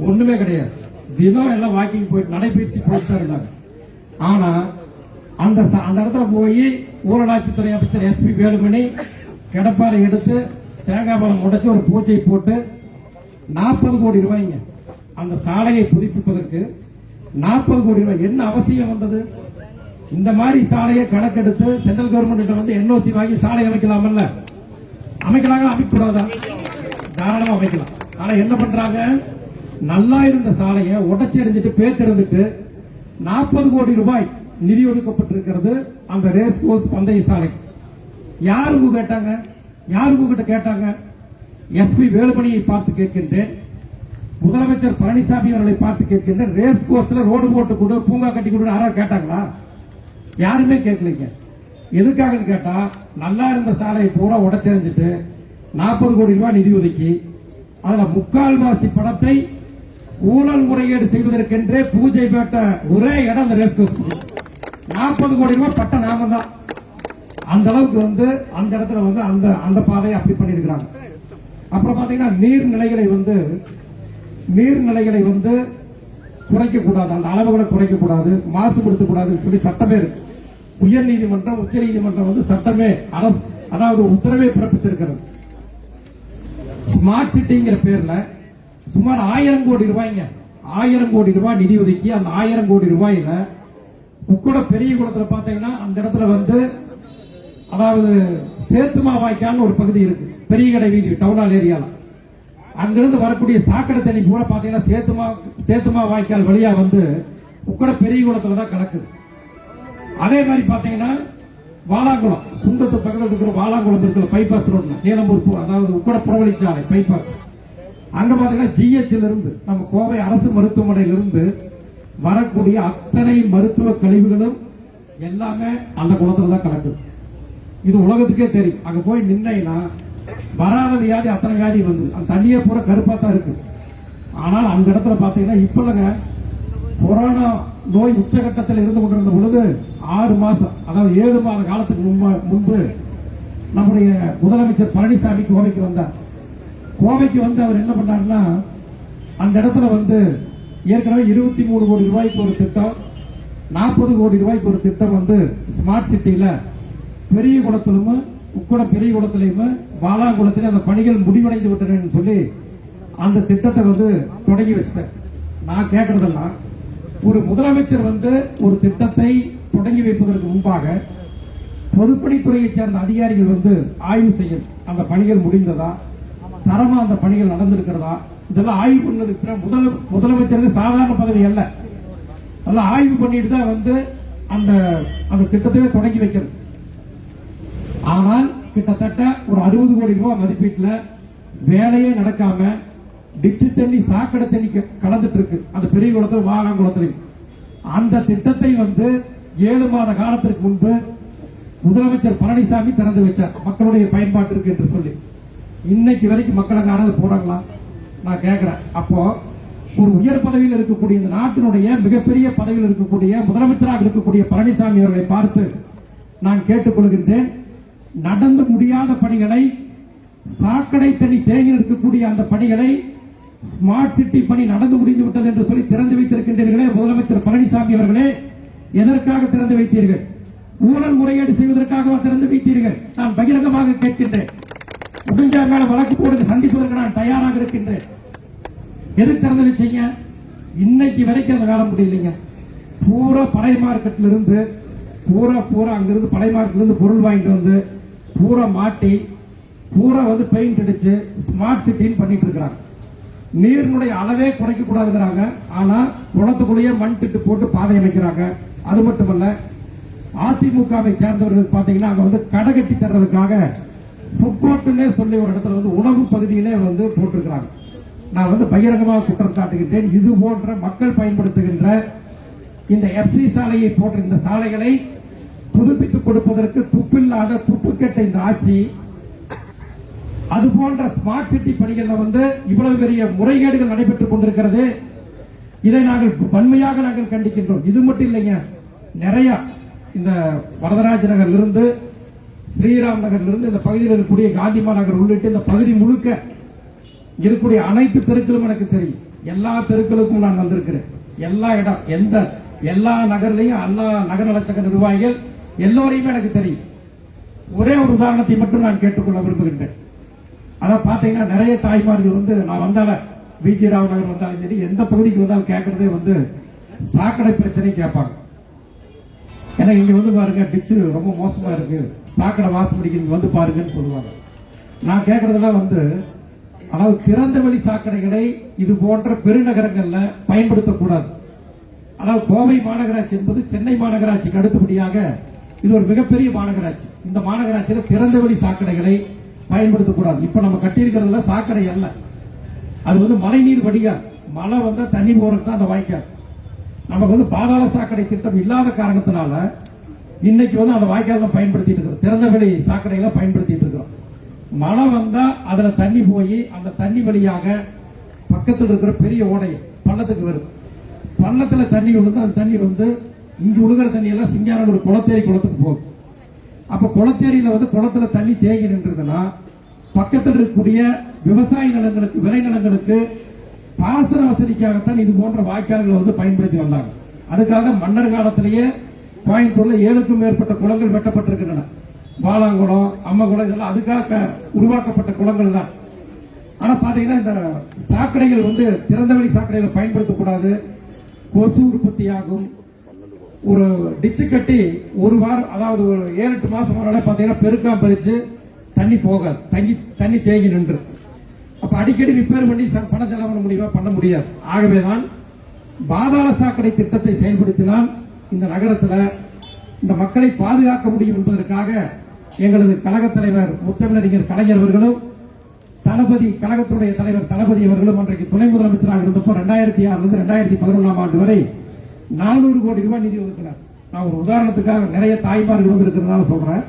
ஒண்ணுமே கிடையாது. தினம் எல்லாம் வாக்கிங் போயிட்டு நடைபயிற்சி போயிட்டு தான் இருந்தாங்க. ஆனா அந்த இடத்துல போய் ஊரடாட்சித்துறை அமைச்சர் எஸ்பி வேலுமணி கிடப்பாறை எடுத்து தேங்காய் பழம் உடைச்சு ஒரு பூச்சை போட்டு 40 கோடி ரூபாய்ங்க அந்த சாலையை புதுப்பிப்பதற்கு 40 கோடி ரூபாய். என்ன அவசியம் வந்தது? இந்த மாதிரி சாலையை கணக்கெடுத்து சென்ட்ரல் கவர்மெண்ட் வந்து என்ஓசி வாங்கி சாலை அமைக்கலாமல்ல? அமைக்கலாங்களா? அமைக்கக்கூடாதா? தாராளமா அமைக்கலாம். ஆனா என்ன பண்றாங்க, நல்லா இருந்த சாலையை உடைச்சு எறிஞ்சிட்டு பேத்தெறிஞ்சிட்டு 40 கோடி ரூபாய் நிதி ஒதுக்கப்பட்டிருக்கிறது அந்த ரேஸ் கோர்ஸ் பந்தய சாலை. யாருக்கு கேட்டாங்க? யாருக்கு கிட்ட கேட்டாங்க? எஸ்பி வேலுமணியை பார்த்து கேட்கின்றேன், முதலமைச்சர் பழனிசாமி அவர்களை பார்த்து கேட்கின்றேன். ரேஸ் கோர்ஸ்ல ரோடு போட்டு கொடு, பூங்கா கட்டி கொடு யாராவது கேட்டாங்களா? யாருமே கேட்கலீங்க. எதுக்காக கேட்டா, நல்லா இருந்த சாலையை பூரா உடைச்செறிஞ்சிட்டு 40 கோடி ரூபாய் நிதி ஒதுக்கி அதுல முக்கால்வாசி பணத்தை ஊழல் முறையீடு செய்வதற்கென்றே பூஜை பெற்ற ஒரே இடம் அந்த ரேஸ் கோர்ஸ். 40 கோடி ரூபாய் பட்ட நாம தான். அந்த அளவுக்கு வந்து அந்த இடத்துல வந்து அந்த பாதையை அப்படி பண்ணிருக்கிறாங்க. அப்புறம் பாத்தீங்கன்னா நீர்நிலைகளை வந்து குறைக்க கூடாது, அந்த அளவுகளை குறைக்க கூடாது, மாசுபடுத்த கூடாதுன்னு சொல்லி சட்டமே இருக்கு. உயர் நீதிமன்றம், உச்ச நீதிமன்றம் வந்து சட்டமே அதாவது உத்தரவை பிறப்பித்திருக்கிறது. ஸ்மார்ட் சிட்டிங்கிற பேர்ல சுமார் 1000 கோடி ரூபாய்ங்க, 1000 கோடி ரூபாய் நிதி ஒதுக்கி அந்த 1000 கோடி ரூபாயில உக்கட பெரிய குளத்துல பாத்தீங்கன்னா அந்த இடத்துல வந்து அதாவது சேத்துமா வாய்க்கால்னு ஒரு பகுதி இருக்கு, பெரிய கடை வீதி டவுனால் ஏரியால. அங்கிருந்து வரக்கூடிய சாக்கடை தண்ணி கூட பாத்தீங்கன்னா சேத்துமா வாய்க்கால் வழியா வந்து உக்கட பெரிய குளத்துல தான் கலக்குது. அதே மாதிரி பாத்தீங்கன்னா வாலாங்குளம், சுந்தத்து பக்கத்தில் இருக்கிற வாலாங்குளம் இருக்கிற பைபாஸ் ரோட்ல நீலம்பூர், அதாவது உக்கட புறவழிச்சாலை பைபாஸ், அங்க பாத்தீங்கன்னா ஜிஹெச்ல இருந்து நம்ம கோவை அரசு மருத்துவமனையிலிருந்து வரக்கூடிய அத்தனை மருத்துவ கழிவுகளும் எல்லாமே அந்த குளத்துல தான் கலக்குது. இது உலகத்துக்கே தெரியும். அங்க போய் நின்னா வராத வியாதி அத்தனை வியாதி வந்து அந்த தண்ணியே பூரா கருப்பா தான் இருக்கு. ஆனால் அந்த இடத்துல பாத்தீங்கன்னா இப்பங்க கொரோனா நோய் உச்சகட்டத்தில் இருந்து கொண்டிருந்த பொழுது 6 மாசம், அதாவது 7 மாத காலத்துக்கு முன்பு நம்முடைய முதலமைச்சர் பழனிசாமி கோவைக்கு வந்தார். கோவைக்கு வந்து அவர் என்ன பண்ணாருன்னா, அந்த இடத்துல வந்து ஏற்கனவே 23 கோடி ரூபாய்க்கு ஒரு திட்டம், 40 கோடி ரூபாய்க்கு ஒரு திட்டம் வந்து ஸ்மார்ட் சிட்டியில பெரிய குளத்திலும் உக்கட பெரிய குளத்திலையும் வாலாங்குளத்திலும் அந்த பணிகள் முடிவடைந்து விட்டன சொல்லி அந்த திட்டத்தை வந்து தொடங்கி வச்சிட்டேன். நான் கேட்கறதெல்லாம், ஒரு முதலமைச்சர் வந்து ஒரு திட்டத்தை தொடங்கி வைப்பதற்கு முன்பாக பொதுப்பணித்துறையை சேர்ந்த அதிகாரிகள் வந்து ஆய்வு செய்யும், அந்த பணிகள் முடிந்ததா, தரமா அந்த பணிகள் நடந்திருக்கிறதா, இதெல்லாம் ஆய்வு பண்ணதுக்கு முதலமைச்சருக்கு சாதாரண பதவி அல்ல, அதெல்லாம் ஆய்வு பண்ணிட்டு தான் வந்து அந்த திட்டத்தையே தொடங்கி வைக்கிறது. ஆனால் கிட்டத்தட்ட ஒரு 60 கோடி ரூபாய் மதிப்பீட்டுல வேலையே நடக்காம டிச்சு தண்ணி சாக்கடை தண்ணி கலந்துட்டு இருக்கு அந்த பெரிய குளத்தில் வாலாங்குளத்திலையும். அந்த திட்டத்தை வந்து 7 மாத காலத்திற்கு முன்பு முதலமைச்சர் பழனிசாமி திறந்து வச்சார் மக்களுடைய பயன்பாட்டிற்கு என்று சொல்லி. இன்னைக்கு வரைக்கும் மக்கள் அங்க போறாங்களா? நான் கேட்கிறேன். அப்போ ஒரு உயர் பதவியில் இருக்கக்கூடிய இந்த நாட்டினுடைய மிகப்பெரிய பதவியில் இருக்கக்கூடிய முதலமைச்சராக இருக்கக்கூடிய பழனிசாமி அவர்களை பார்த்து நான் கேட்டுக்கொள்கின்றேன், நடந்து முடியாத பணிகளை, சாக்கடை தண்ணி தேங்கி இருக்கக்கூடிய அந்த பணிகளை ஸ்மார்ட் சிட்டி பணி நடந்து முடிந்து விட்டது என்று சொல்லி திறந்து வைத்திருக்கின்றீர்களே முதலமைச்சர் பழனிசாமி அவர்களே, எதற்காக திறந்து வைத்தீர்கள்? ஊழல் முறையீடு செய்வதற்காக திறந்து வைத்தீர்கள்? நான் பகிரங்கமாக கேட்கின்றேன். முடிஞ்ச மேல வழக்கு போட்டு சந்திப்பதற்கு நான் தயாராக இருக்கின்றேன். எது திறந்து வச்சீங்க? இன்னைக்கு வரைக்கும் அந்த வேலை முடியலைங்க. பூரா பழைய மார்க்கெட்ல இருந்து பூரா அங்கிருந்து பழைய மார்க்கெட்ல இருந்து பொருள் வாங்கிட்டு வந்து பூரா மாட்டி பூரா வந்து பெயிண்ட் அடிச்சு ஸ்மார்ட் சிட்டின்னு பண்ணிட்டு இருக்காங்க. நீரினுடைய அளவே குறைக்க கூடாதுங்கிறாங்க. ஆனா குளத்துக்குள்ளேயே மண் திட்டு போட்டு பாதை அமைக்கிறாங்க. அது மட்டுமல்ல, அதிமுகவை சேர்ந்தவர்கள் பாத்தீங்கன்னா அங்க வந்து கடை கட்டி தர்றதுக்காக புக்கோட்டுன்னே சொல்லி ஒரு இடத்துல வந்து உணவு பகுதியிலே வந்து போட்டிருக்கிறாங்க. நான் வந்து பகிரங்கமாக குற்றம் சாட்டுகின்றேன். இது போன்ற மக்கள் பயன்படுத்துகின்ற இந்த எஃப்சி சாலையை போன்ற இந்த சாலைகளை புதுப்பித்துக் கொடுப்பதற்கு துப்பில்லாத துப்புக்கெட்ட இந்த ஆட்சி, அது போன்ற ஸ்மார்ட் சிட்டி பணிகள்ல வந்து இவ்வளவு பெரிய முறைகேடுகள் நடைபெற்றுக் கொண்டிருக்கிறது. இதை நாங்கள் வன்மையாக நாங்கள் கண்டிக்கின்றோம். இது மட்டும் இல்லைங்க, நிறைய இந்த வரதராஜ நகர்ல இருந்து ஸ்ரீராம் நகர்ல இருந்து இந்த பகுதியில் இருக்கக்கூடிய காந்திமா நகர் உள்ளிட்ட இந்த பகுதி முழுக்க இருக்கக்கூடிய அனைத்து தெருக்களும் எனக்கு தெரியும். எல்லா தெருக்களுக்கும் நான் வந்திருக்கிறேன். எல்லா நகர்லையும் எல்லா நகர நலச்சங்க நிர்வாகிகள் எல்லோரையுமே எனக்கு தெரியும். ஒரே ஒரு உதாரணத்தை மட்டும் நான் கேட்டுக்கொள்ள விரும்புகின்றேன். அதான் பாத்தீங்கன்னா நிறைய தாய்மார்கள் வந்து நான் வந்தால பிஜி ராவ் நகர் வந்தாலும் சரி, எந்த பகுதிக்கு வந்தாலும் கேட்கறதே வந்து சாக்கடை பிரச்சனை கேட்பாங்க. ஏன்னா இங்க வந்து பாருங்க டிச்சு ரொம்ப மோசமா இருக்கு, சாக்கடை வாசம் பிடிக்கிறது வந்து பாருங்கன்னு சொல்லுவாங்க. நான் கேட்கறதெல்லாம் வந்து அதாவது திறந்த வெளி சாக்கடைகளை இது போன்ற பெருநகரங்கள்ல பயன்படுத்தக்கூடாது. அதாவது கோவை மாநகராட்சி என்பது சென்னை மாநகராட்சிக்கு அடுத்தபடியாக இது ஒரு மிகப்பெரிய மாநகராட்சி. இந்த மாநகராட்சியில திறந்த வெளி சாக்கடைகளை பயன்படுத்தக்கூடாது. இப்ப நம்ம கட்டியிருக்கிறதுல சாக்கடை அல்ல, அது வந்து மழைநீர் வடிகால். மழை வந்தா தண்ணி போறதுக்கு தான் அந்த வாய்க்கால். நமக்கு வந்து பாதாள சாக்கடை திட்டம் இல்லாத காரணத்தினால இன்னைக்கு வந்து அந்த வாய்க்கால் தான் பயன்படுத்திட்டு இருக்கிறோம், திறந்த வெளி சாக்கடைகளை பயன்படுத்திட்டு இருக்கிறோம். மழை வந்தா அதுல தண்ணி போய் அந்த தண்ணி வழியாக பக்கத்தில் இருக்கிற பெரிய ஓடை பள்ளத்துக்கு வருது. பள்ளத்துல தண்ணி விழுந்து அந்த தண்ணி வந்து இங்க விழுகிற தண்ணி எல்லாம் சிங்கானூர் குளத்தேரி குளத்துக்கு போகுது. அப்ப குளத்தேரியில வந்து குளத்துல தண்ணி தேங்கி நின்றதுன்னா பக்கத்தில் இருக்கக்கூடிய விவசாய நிலங்களுக்கு, விளைநிலங்களுக்கு பாசன வசதிக்காகத்தான் இது போன்ற வாய்க்கால்களை வந்து பயன்படுத்தி வந்தாங்க. அதுக்காக மன்னர் காலத்திலேயே கோயம்புத்தூர்ல 7க்கும் மேற்பட்ட குளங்கள் வெட்டப்பட்டிருக்கின்றன. பாலாங்குளம், அம்மகுளம் இதெல்லாம் அதுக்காக உருவாக்கப்பட்ட குளங்கள் தான். ஆனா பாத்தீங்கன்னா இந்த சாக்கடைகள் வந்து திறந்தவெளி சாக்கடைகளை பயன்படுத்தக்கூடாது, கொசு உற்பத்தியாகும். ஒரு டிச்சு கட்டி ஒரு வாரம், அதாவது ஒரு 7-8 மாசம் பாத்தீங்கன்னா பெருக்காம் பறிச்சு தண்ணி போகாது, தண்ணி தேங்கி நின்று. அப்ப அடிக்கடி ரிப்பேர் பண்ணி பணம் செலவு பண்ண முடியுமா? பண்ண முடியாது. ஆகவேதான் பாதாள சாக்கடை திட்டத்தை செயல்படுத்தினால் இந்த நகரத்தில் இந்த மக்களை பாதுகாக்க முடியும் என்பதற்காக எங்களது கழக தலைவர் முத்தமிழறிஞர் கலைஞர் அவர்களும் தளபதி கழகத்துடைய தலைவர் தளபதி அவர்களும் அன்றைக்கு துணை முதலமைச்சராக இருந்தப்போ 2006 2011 ஆண்டு வரை 400 கோடி ரூபாய் நிதி ஒதுக்கினார். நான் ஒரு உதாரணத்துக்காக நிறைய தாய்மார்கள் வந்து இருக்கிறதுனால சொல்றேன்.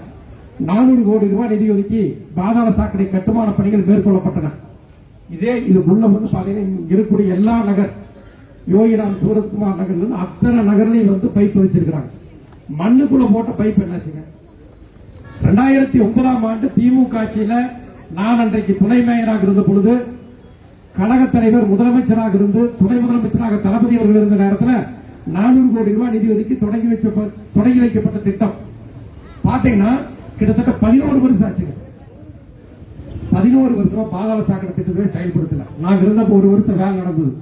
400 கோடி ரூபாய் நிதி ஒதுக்கி பாதாள சாக்கடை கட்டுமான பணிகள் மேற்கொள்ளப்பட்டன. இதே இதுக்குள்ள வந்து பாத்தீங்கன்னா இருக்கக்கூடிய எல்லா நகர், யோகிராம், சூரத்குமார் நகர்ல இருந்து அத்தனை நகர்லையும் வந்து பைப் வச்சிருக்கிறாங்க. மண்ணுக்குள்ள போட்ட பைப் என்னாச்சுங்க? 2009 ஆண்டு திமுக ஆட்சியில நான் அன்றைக்கு துணை மேயராக இருந்த பொழுது கழக தலைவர் முதலமைச்சராக இருந்து துணை முதலமைச்சராக தளபதி அவர்கள் இருந்த நேரத்தில் 400 கோடி ரூபாய் நிதி ஒதுக்கி தொடங்கி வைக்கப்பட்ட திட்டம் பாத்தீங்கன்னா கிட்டத்தட்ட 11 வருஷம் ஆச்சுங்க. 11 வருஷமா பாதாள சாக்கடை திட்டத்தை செயல்படுத்தல. நாங்க இருந்தப்போ 1 வருஷம் வேலை நடந்தது.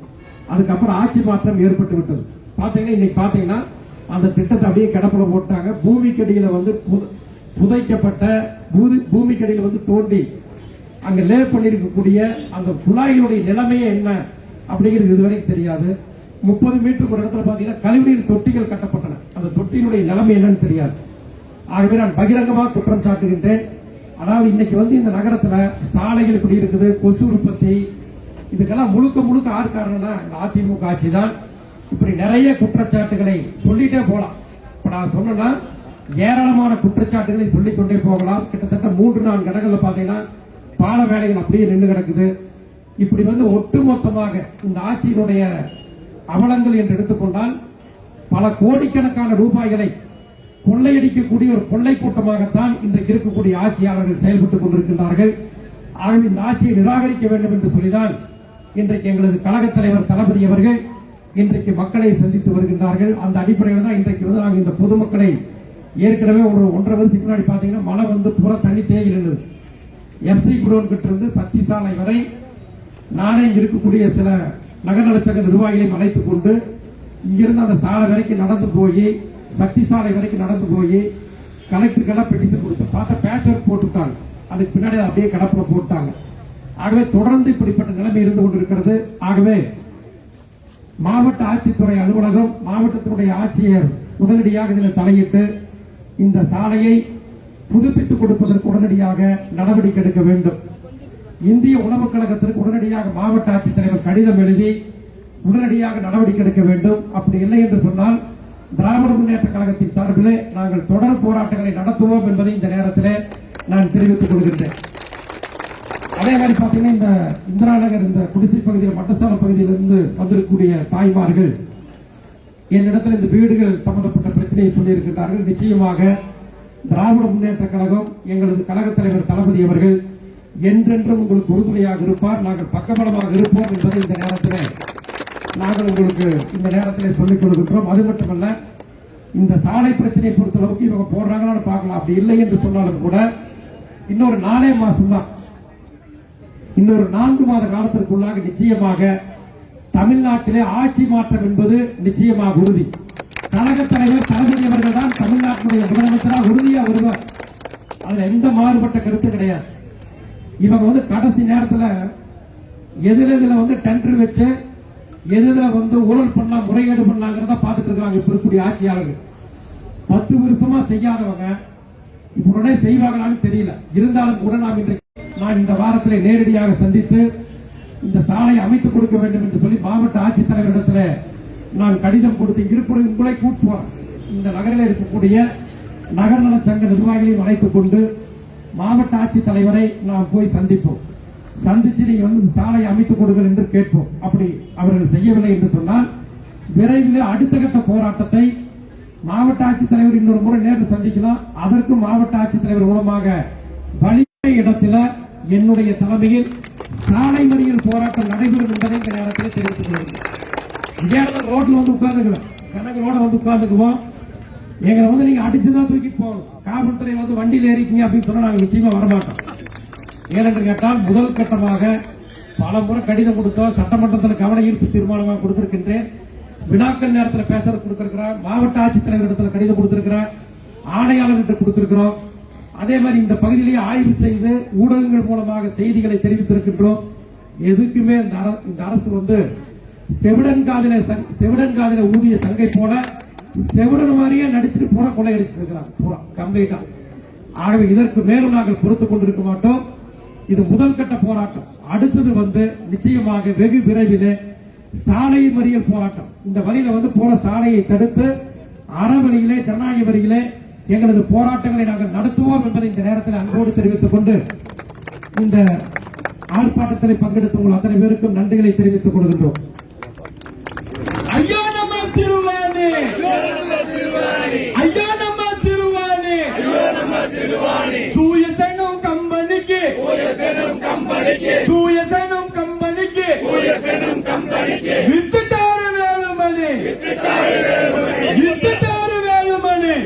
அதுக்கப்புறம் ஆட்சி மாற்றம் ஏற்பட்டு விட்டது. பாத்தீங்கன்னா இன்னைக்கு பாத்தீங்கன்னா அந்த திட்டத்தை அப்படியே கிடப்புல போட்டாங்க. பூமிக்கடியில வந்து புதைக்கப்பட்ட பூமிக்கடியில வந்து தோண்டி அங்க லே பண்ணிருக்கக்கூடிய அந்த குழாய்களுடைய நிலைமையே என்ன அப்படிங்கிறது இதுவரைக்கும் தெரியாது. 30 மீட்டருக்கு ஒரு இடத்துல பாத்தீங்கன்னா கழிவுநீர் தொட்டிகள் கட்டப்பட்டன. அந்த தொட்டியினுடைய நிலைமை என்னன்னு தெரியாது. ஆகவே நான் பகிரங்கமாக குற்றம் சாட்டுகின்றேன். அதாவது இன்னைக்கு வந்து இந்த நகரத்துல சாலைகள் இப்படி இருக்குது, கொசு உற்பத்தி, இதுக்கெல்லாம் முழுக்க ஆறு காரணம்னா இந்த அதிமுக ஆட்சி தான். இப்படி நிறைய குற்றச்சாட்டுகளை சொல்லிட்டே போலாம். இப்ப நான் சொன்னா ஏராளமான குற்றச்சாட்டுகளை சொல்லிக் கொண்டே போகலாம். கிட்டத்தட்ட 3-4 இடங்கள்ல பாத்தீங்கன்னா பால வேலைகள் அப்படியே நின்று கிடக்குது. இப்படி ஒட்டுமொத்தமாக இந்த ஆட்சியினுடைய அவலங்கள் என்று எடுத்துக்கொண்டால் பல கோடிக்கணக்கான ரூபாய்களை கொள்ளையடிக்கக்கூடிய ஒரு கொள்ளை கூட்டமாகத்தான் இன்றைக்கு இருக்கக்கூடிய ஆட்சியாளர்கள் செயல்பட்டுக் கொண்டிருக்கின்றார்கள். ஆகவே இந்த ஆட்சியை நிராகரிக்க வேண்டும் என்று சொல்லிதான் இன்றைக்கு எங்களது கழக தலைவர் தளபதி அவர்கள் இன்றைக்கு மக்களை சந்தித்து வருகின்றார்கள். அந்த அடிப்படையில் தான் இன்றைக்கு நாங்கள் இந்த பொதுமக்களை ஏற்கனவே ஒரு 1.5 வருஷத்துக்கு முன்னாடி பாத்தீங்கன்னா மழை பூரா தண்ணி தேங்கி இருந்தது. எஃப்சி குடோன் கிட்ட இருந்து சக்தி சாலை வரை நானே இங்க இருக்கக்கூடிய சில நகர்நலச்சங்க நிர்வாகிகளையும் அழைத்துக் கொண்டு இங்கிருந்து அந்த சாலை வரைக்கும் நடந்து போய் சக்தி சாலை வரைக்கும் நடந்து போய் கலெக்டருக்கெல்லாம் பெட்டிஷன் கொடுத்து பார்த்தா பேட்ச் ஒர்க் போட்டுட்டாங்க. அதுக்கு பின்னாடி அப்படியே கடப்புல போட்டாங்க. ஆகவே தொடர்ந்து இப்படிப்பட்ட நிலைமை இருந்து கொண்டிருக்கிறது. ஆகவே மாவட்ட ஆட்சித்துறை அலுவலகம் மாவட்டத்தினுடைய ஆட்சியர் உடனடியாக இதில் தலையிட்டு இந்த சாலையை புதுப்பித்துக் கொடுப்பதற்கு உடனடியாக நடவடிக்கை எடுக்க வேண்டும். இந்திய உணவுக் கழகத்திற்கு உடனடியாக மாவட்ட ஆட்சித்தலைவர் கடிதம் எழுதி உடனடியாக நடவடிக்கை எடுக்க வேண்டும். அப்படி இல்லை என்று சொன்னால் திராவிட முன்னேற்ற கழகத்தின் சார்பில் நாங்கள் தொடர் போராட்டங்களை நடத்துவோம் என்பதை இந்த நேரத்தில் நான் தெரிவித்துக் கொள்கின்றேன். அதே மாதிரி பாத்தீங்கன்னா இந்த இந்திரா நகர் இந்த குடிசை பகுதியில் மட்டசாலை பகுதியிலிருந்து வந்திருக்கக்கூடிய தாய்மார்கள் என்னிடத்தில் இந்த வீடுகள் சம்பந்தப்பட்ட பிரச்சனையை சொல்லியிருக்கிறார்கள். நிச்சயமாக திராவிட முன்னேற்ற கழகம் எங்களது கழக தலைவர் தளபதி அவர்கள் என்றென்றும் உங்களுக்கு உறுதுணையாக இருப்பார். நாங்கள் பக்கபலமாக இருப்போம் என்பதை இந்த நேரத்தில் நாங்கள் உங்களுக்கு இந்த நேரத்தில் சொல்லிக் கொள்கின்றோம். அது மட்டுமல்ல, இந்த சாலை பிரச்சனையை பொறுத்தளவுக்கு இவங்க போடுறாங்கன்னு பார்க்கலாம். அப்படி இல்லை என்று சொன்னாலும் கூட இன்னொரு 4 மாசம் தான், இன்னொரு 4 மாத காலத்திற்குள்ளாக நிச்சயமாக தமிழ்நாட்டிலே ஆட்சி மாற்றம் என்பது நிச்சயமாக உறுதி. கழக தலைவர் தளபதி அவர்கள் தான் தமிழ்நாட்டினுடைய முதலமைச்சராக உறுதியாக வருவார். அதுல எந்த மாறுபட்ட கருத்து கிடையாது. இவங்க கடைசி நேரத்தில் எதுல டெண்டர் வச்சு எதுல ஊழல் பண்ணா முறைகேடு பண்ணாங்கிறத பார்த்துட்டு இருக்காங்க. இப்ப இருக்கக்கூடிய ஆட்சியாளர்கள் 10 வருஷமா செய்யாதவங்க இப்ப உடனே செய்வாங்களான்னு தெரியல. இருந்தாலும் கூட நான் இந்த வாரத்தில் நேரடியாக சந்தித்து இந்த சாலை அமைத்துக் கொடுக்க வேண்டும் என்று சொல்லி மாவட்ட ஆட்சித்தலைவரிடத்தில் நான் கடிதம் கொடுத்து உங்களை கூட்டு போறேன். இந்த நகரில் இருக்கக்கூடிய நகர்நல சங்க நிர்வாகிகளையும் அழைத்துக் கொண்டு மாவட்ட ஆட்சித்தலைவரை நாம் போய் சந்திப்போம். சந்திச்சு நீங்க இந்த சாலை அமைத்துக் கொடுங்கள் என்று கேட்போம். அப்படி அவர்கள் செய்யவில்லை என்று சொன்னால் விரைவில் அடுத்த கட்ட போராட்டத்தை மாவட்ட ஆட்சித்தலைவர் இன்னொரு முறை நேரில் சந்திக்கலாம். அதற்கும் மாவட்ட ஆட்சித்தலைவர் மூலமாக வலிமை இடத்துல என்னுடைய தலைமையில் சாலை மறியல் போராட்டம் நடைபெறும் என்பதை இந்த நேரத்தில் தெரிவித்துக் கொள்கிறேன். விஜயநகர் ரோட்ல உட்கார்ந்துக்கலாம், ஜனங்களோட உட்கார்ந்துக்குவோம். எங்களை நீங்க அடிச்சுதான் தூக்கி போகணும். காவல்துறை வண்டியில் ஏறிக்கீங்க அப்படின்னு சொன்னா நாங்க நிச்சயமா வரமாட்டோம். ஏனென்று கேட்டால் முதல் கட்டமாக பல முறை கடிதம் கொடுத்தோம். சட்டமன்றத்தில் கவன ஈர்ப்பு தீர்மானமாக கொடுத்திருக்கின்றேன். வினாக்கள் நேரத்தில் பேசுறது கொடுத்திருக்கிறார். மாவட்ட ஆட்சித்தலைவரிடத்தில் கடிதம் கொடுத்திருக்கிறார். ஆணையாளர்கிட்ட கொடுத்திருக்கிறோம். அதே மாதிரி இந்த பகுதியிலேயே ஆய்வு செய்து ஊடகங்கள் மூலமாக செய்திகளை தெரிவித்திருக்கின்றோம். எதுக்குமே இந்த அரசு செவிடன் காதில ஊதிய சங்கை போல செவிடன் மாதிரியே நடிச்சுட்டு பூரா கொள்ளையடிச்சிட்டு இருக்கிறாங்க, பூரா கம்ப்ளீட்டா. ஆகவே இதற்கு மேலும் நாங்கள் பொறுத்துக் கொண்டிருக்க மாட்டோம். இது முதல் கட்ட போராட்டம். அடுத்தது நிச்சயமாக வெகு விரைவில் சாலை மறியல் போராட்டம். இந்த வழியில போற சாலையை தடுத்து அறவழியிலே ஜனநாயக வழியிலே எங்களது போராட்டங்களை நாங்கள் நடத்துவோம் என்பதை இந்த நேரத்தில் அன்போடு தெரிவித்துக் கொண்டு இந்த ஆர்ப்பாட்டத்தில் பங்கெடுத்த உங்கள் அத்தனை பேருக்கும் நன்றிகளை தெரிவித்துக் கொள்கின்றோம். ஐயா நம்ம சிறுவாணி, ஐயா நம்ம சிறுவாணி, சூயசனும் கம்பெனிக்கு, சூயசனும் கம்பெனிக்கு வித்துட்டாரு வேலுமணி, வித்துட்டாரு வேலுமணி.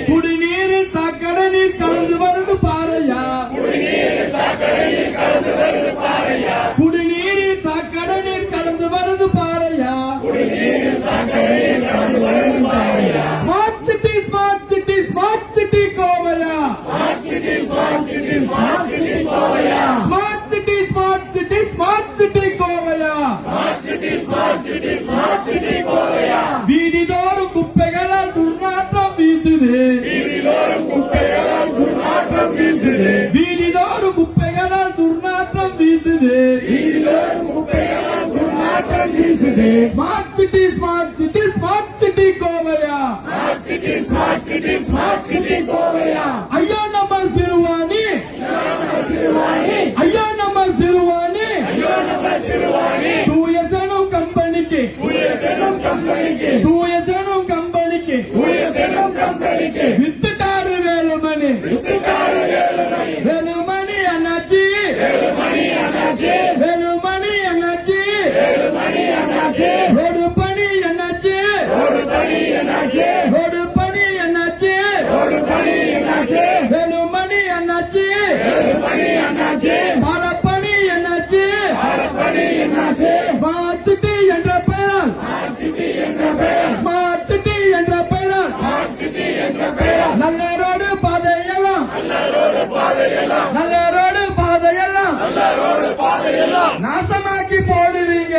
குடிநீரில் சாக்கடை நீர் கலந்து வருது பாறையா, குடிநீரில் சாக்கடை நீர் கலந்து வருது பாறையா, smart city, smart city, smart city கோவையா, smart city, smart city, smart city கோவையா, smart city, smart city, smart city கோவையா, smart city, smart city, smart city கோவையா. வீதிதோறும் குப்பைகளால் துர்நாற்றம் வீசுது, வீதிதோறும் குப்பைகளால் துர்நாற்றம் வீசுது, வீதிதோறும் குப்பைகளால் துர்நாற்றம் வீசுது, வீதிதோறும் குப்பைகளால் துர்நாற்றம் வீசுது. Smart city, smart city, smart city கோவையா, smart city, smart city, smart city கோவையா. ஐயா நம்ம சிறுவாணி, ஐயா நம்ம சிறுவாணி, கம்பெனிக்கு வித்துட்டாரு வேலுமணி அண்ணாச்சி வேலுமணி அண்ணாச்சி ரோடு பணி அண்ணாச்சி வேலுமணி அண்ணாச்சி மரப்பணி அண்ணாச்சி ஸ்மார்ட் சிட்டி என்ற பெயரால் ஸ்மார்ட் சிட்டி என்ற பெயரால் நல்ல ரோடு பாதையெல்லாம் நாசமாக்கி போடுவீங்க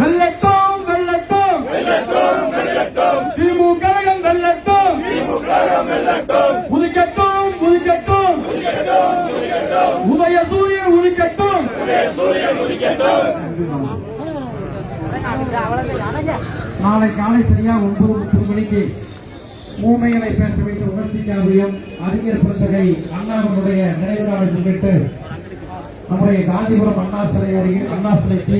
வெள்ளட்டும் திமுக வெள்ளட்டும் உதிக்கட்டும் உதய சூரியன் உதிக்கட்டும் நாளை காலை சரியா 9:30 மணிக்கு ஊமைகளை பேச வைத்த உணர்ச்சிக்காவியம் அறிஞர் பிறந்தகை அண்ணாவினுடைய நினைவு நாளை முன்னிட்டு நம்முடைய காந்திபுரம் அண்ணா சிலை அருகில் அண்ணா சிலைக்கு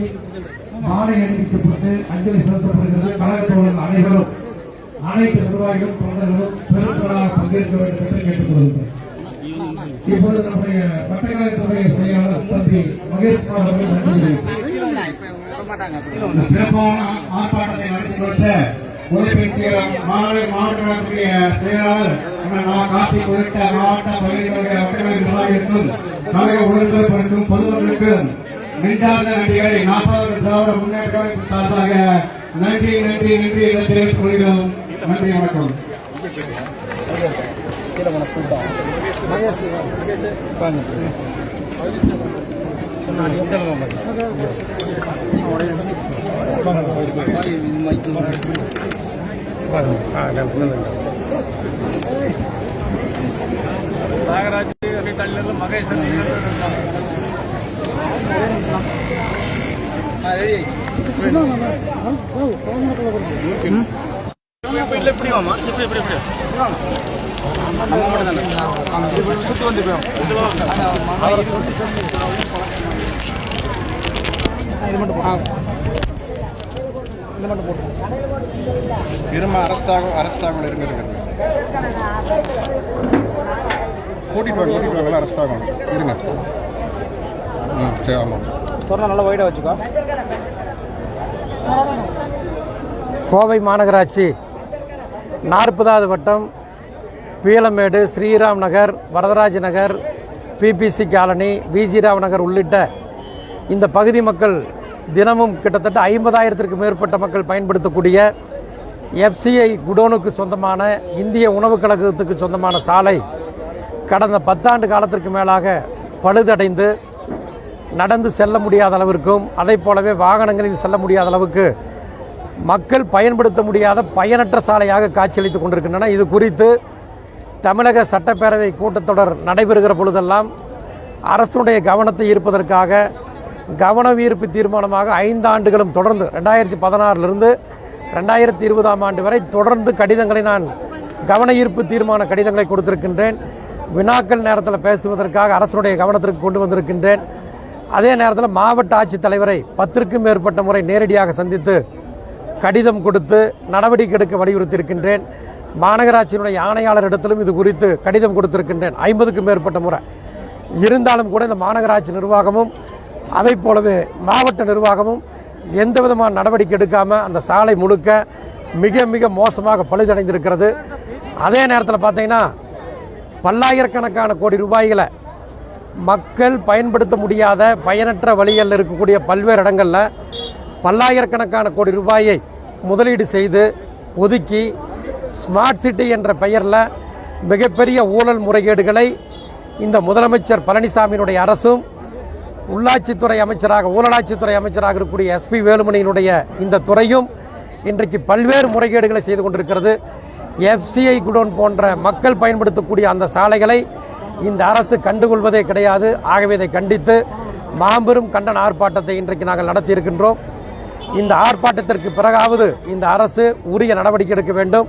மாலை அணிவிக்கப்பட்டு அஞ்சலி செலுத்தப்படுகிறது. கழக தோழர்கள் அனைவரும் அனைத்து நிர்வாகிகளும் தொண்டர்களும் பெரும்பாலாக பங்கேற்க வேண்டும் என்று கேட்டுக் கொள்கிறேன். இப்போது நம்முடைய வட்டக்கழகத்துடைய செயலாளர் தம்பி மகேஷ்குமார் அவர்கள் நன்றி. சிறப்பான ஆர்ப்பாட்டத்தை நடத்தி கொடுத்த உதவி செயலாளர் மாவட்ட செயலாளர் கார்த்திக் உள்ளிட்ட மாவட்ட பகுதிகளுடைய வட்டக்கழக நிர்வாகிகளுக்கும் கழக உறுப்பினர்களுக்கும் பொதுமக்களுக்கும் நெஞ்சார்ந்த நன்றிகளை 40வது திராவிட முன்னேற்ற கழகத்தின் சார்பாக நன்றி என தெரிவித்துக் கொள்கிறோம். நன்றி, வணக்கம். நாகராஜ் தள்ளில மகேசன் சுத்தி வந்து இருமா அரெஸ்ட் ஆகும் இருங்க கூட்டிட்டு வாங்க அரெஸ்ட் ஆகும் இருங்க. சரி, ஆமாம் சொன்னா நல்லா வைடா வச்சுக்கோ. கோவை மாநகராட்சி 40வது வட்டம் பீளமேடு, ஸ்ரீராம் நகர், வரதராஜ நகர், பிபிசி காலனி, விஜிராவ் நகர் உள்ளிட்ட இந்த பகுதி மக்கள் தினமும் கிட்டத்தட்ட 50,000த்திற்கு மேற்பட்ட மக்கள் பயன்படுத்தக்கூடிய எஃப்சிஐ குடோனுக்கு சொந்தமான இந்திய உணவுக் கழகத்துக்கு சொந்தமான சாலை கடந்த 10 ஆண்டு காலத்திற்கு மேலாக பழுதடைந்து நடந்து செல்ல முடியாத அளவிற்கும் அதை போலவே வாகனங்களில் செல்ல முடியாத அளவுக்கு மக்கள் பயன்படுத்த முடியாத பயனற்ற சாலையாக காட்சியளித்து கொண்டிருக்கின்றன. இது குறித்து தமிழக சட்டப்பேரவை கூட்டத்தொடர் நடைபெறுகிற பொழுதெல்லாம் அரசுடைய கவனத்தை ஈர்ப்பதற்காக கவன ஈர்ப்பு தீர்மானமாக 5 ஆண்டுகளும் தொடர்ந்து 2016 2020 ஆண்டு வரை தொடர்ந்து கடிதங்களை நான் கவன ஈர்ப்பு தீர்மான கடிதங்களை கொடுத்திருக்கின்றேன். வினாக்கள் நேரத்தில் பேசுவதற்காக அரசுடைய கவனத்திற்கு கொண்டு வந்திருக்கின்றேன். அதே நேரத்தில் மாவட்ட ஆட்சித்தலைவரை 10க்கும் மேற்பட்ட முறை நேரடியாக சந்தித்து கடிதம் கொடுத்து நடவடிக்கை எடுக்க வலியுறுத்தியிருக்கின்றேன். மாநகராட்சியினுடைய ஆணையாளரிடத்திலும் இது குறித்து கடிதம் கொடுத்திருக்கின்றேன் 50க்கும் மேற்பட்ட முறை. இருந்தாலும் கூட இந்த மாநகராட்சி நிர்வாகமும் அதை போலவே மாவட்ட நிர்வாகமும் எந்த விதமான நடவடிக்கை எடுக்காமல் அந்த சாலை முழுக்க மிக மிக மோசமாக பழுதடைந்திருக்கிறது. அதே நேரத்தில் பார்த்தீங்கன்னா பல்லாயிரக்கணக்கான கோடி ரூபாய்களை மக்கள் பயன்படுத்த முடியாத பயனற்ற வழிகளில் இருக்கக்கூடிய பல்வேறு இடங்களில் பல்லாயிரக்கணக்கான கோடி ரூபாயை முதலீடு செய்து ஒதுக்கி ஸ்மார்ட் சிட்டி என்ற பெயரில் மிகப்பெரிய ஊழல் முறைகேடுகளை இந்த முதலமைச்சர் பழனிசாமியினுடைய அரசும் உள்ளாட்சித்துறை அமைச்சராக ஊழலாட்சித்துறை அமைச்சராக இருக்கக்கூடிய எஸ்பி வேலுமணியினுடைய இந்த துறையும் இன்றைக்கு பல்வேறு முறைகேடுகளை செய்து கொண்டிருக்கிறது. எஃப்சிஐ குடோன் போன்ற மக்கள் பயன்படுத்தக்கூடிய அந்த சாலைகளை இந்த அரசு கண்டுகொள்வதே கிடையாது. ஆகவே இதை கண்டித்து மாபெரும் கண்டன ஆர்ப்பாட்டத்தை இன்றைக்கு நாங்கள் நடத்தியிருக்கின்றோம். இந்த ஆர்ப்பாட்டத்திற்கு பிறகாவது இந்த அரசு உரிய நடவடிக்கை எடுக்க வேண்டும்.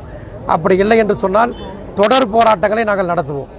அப்படி இல்லை என்று சொன்னால் தொடர் போராட்டங்களை நாங்கள் நடத்துவோம்.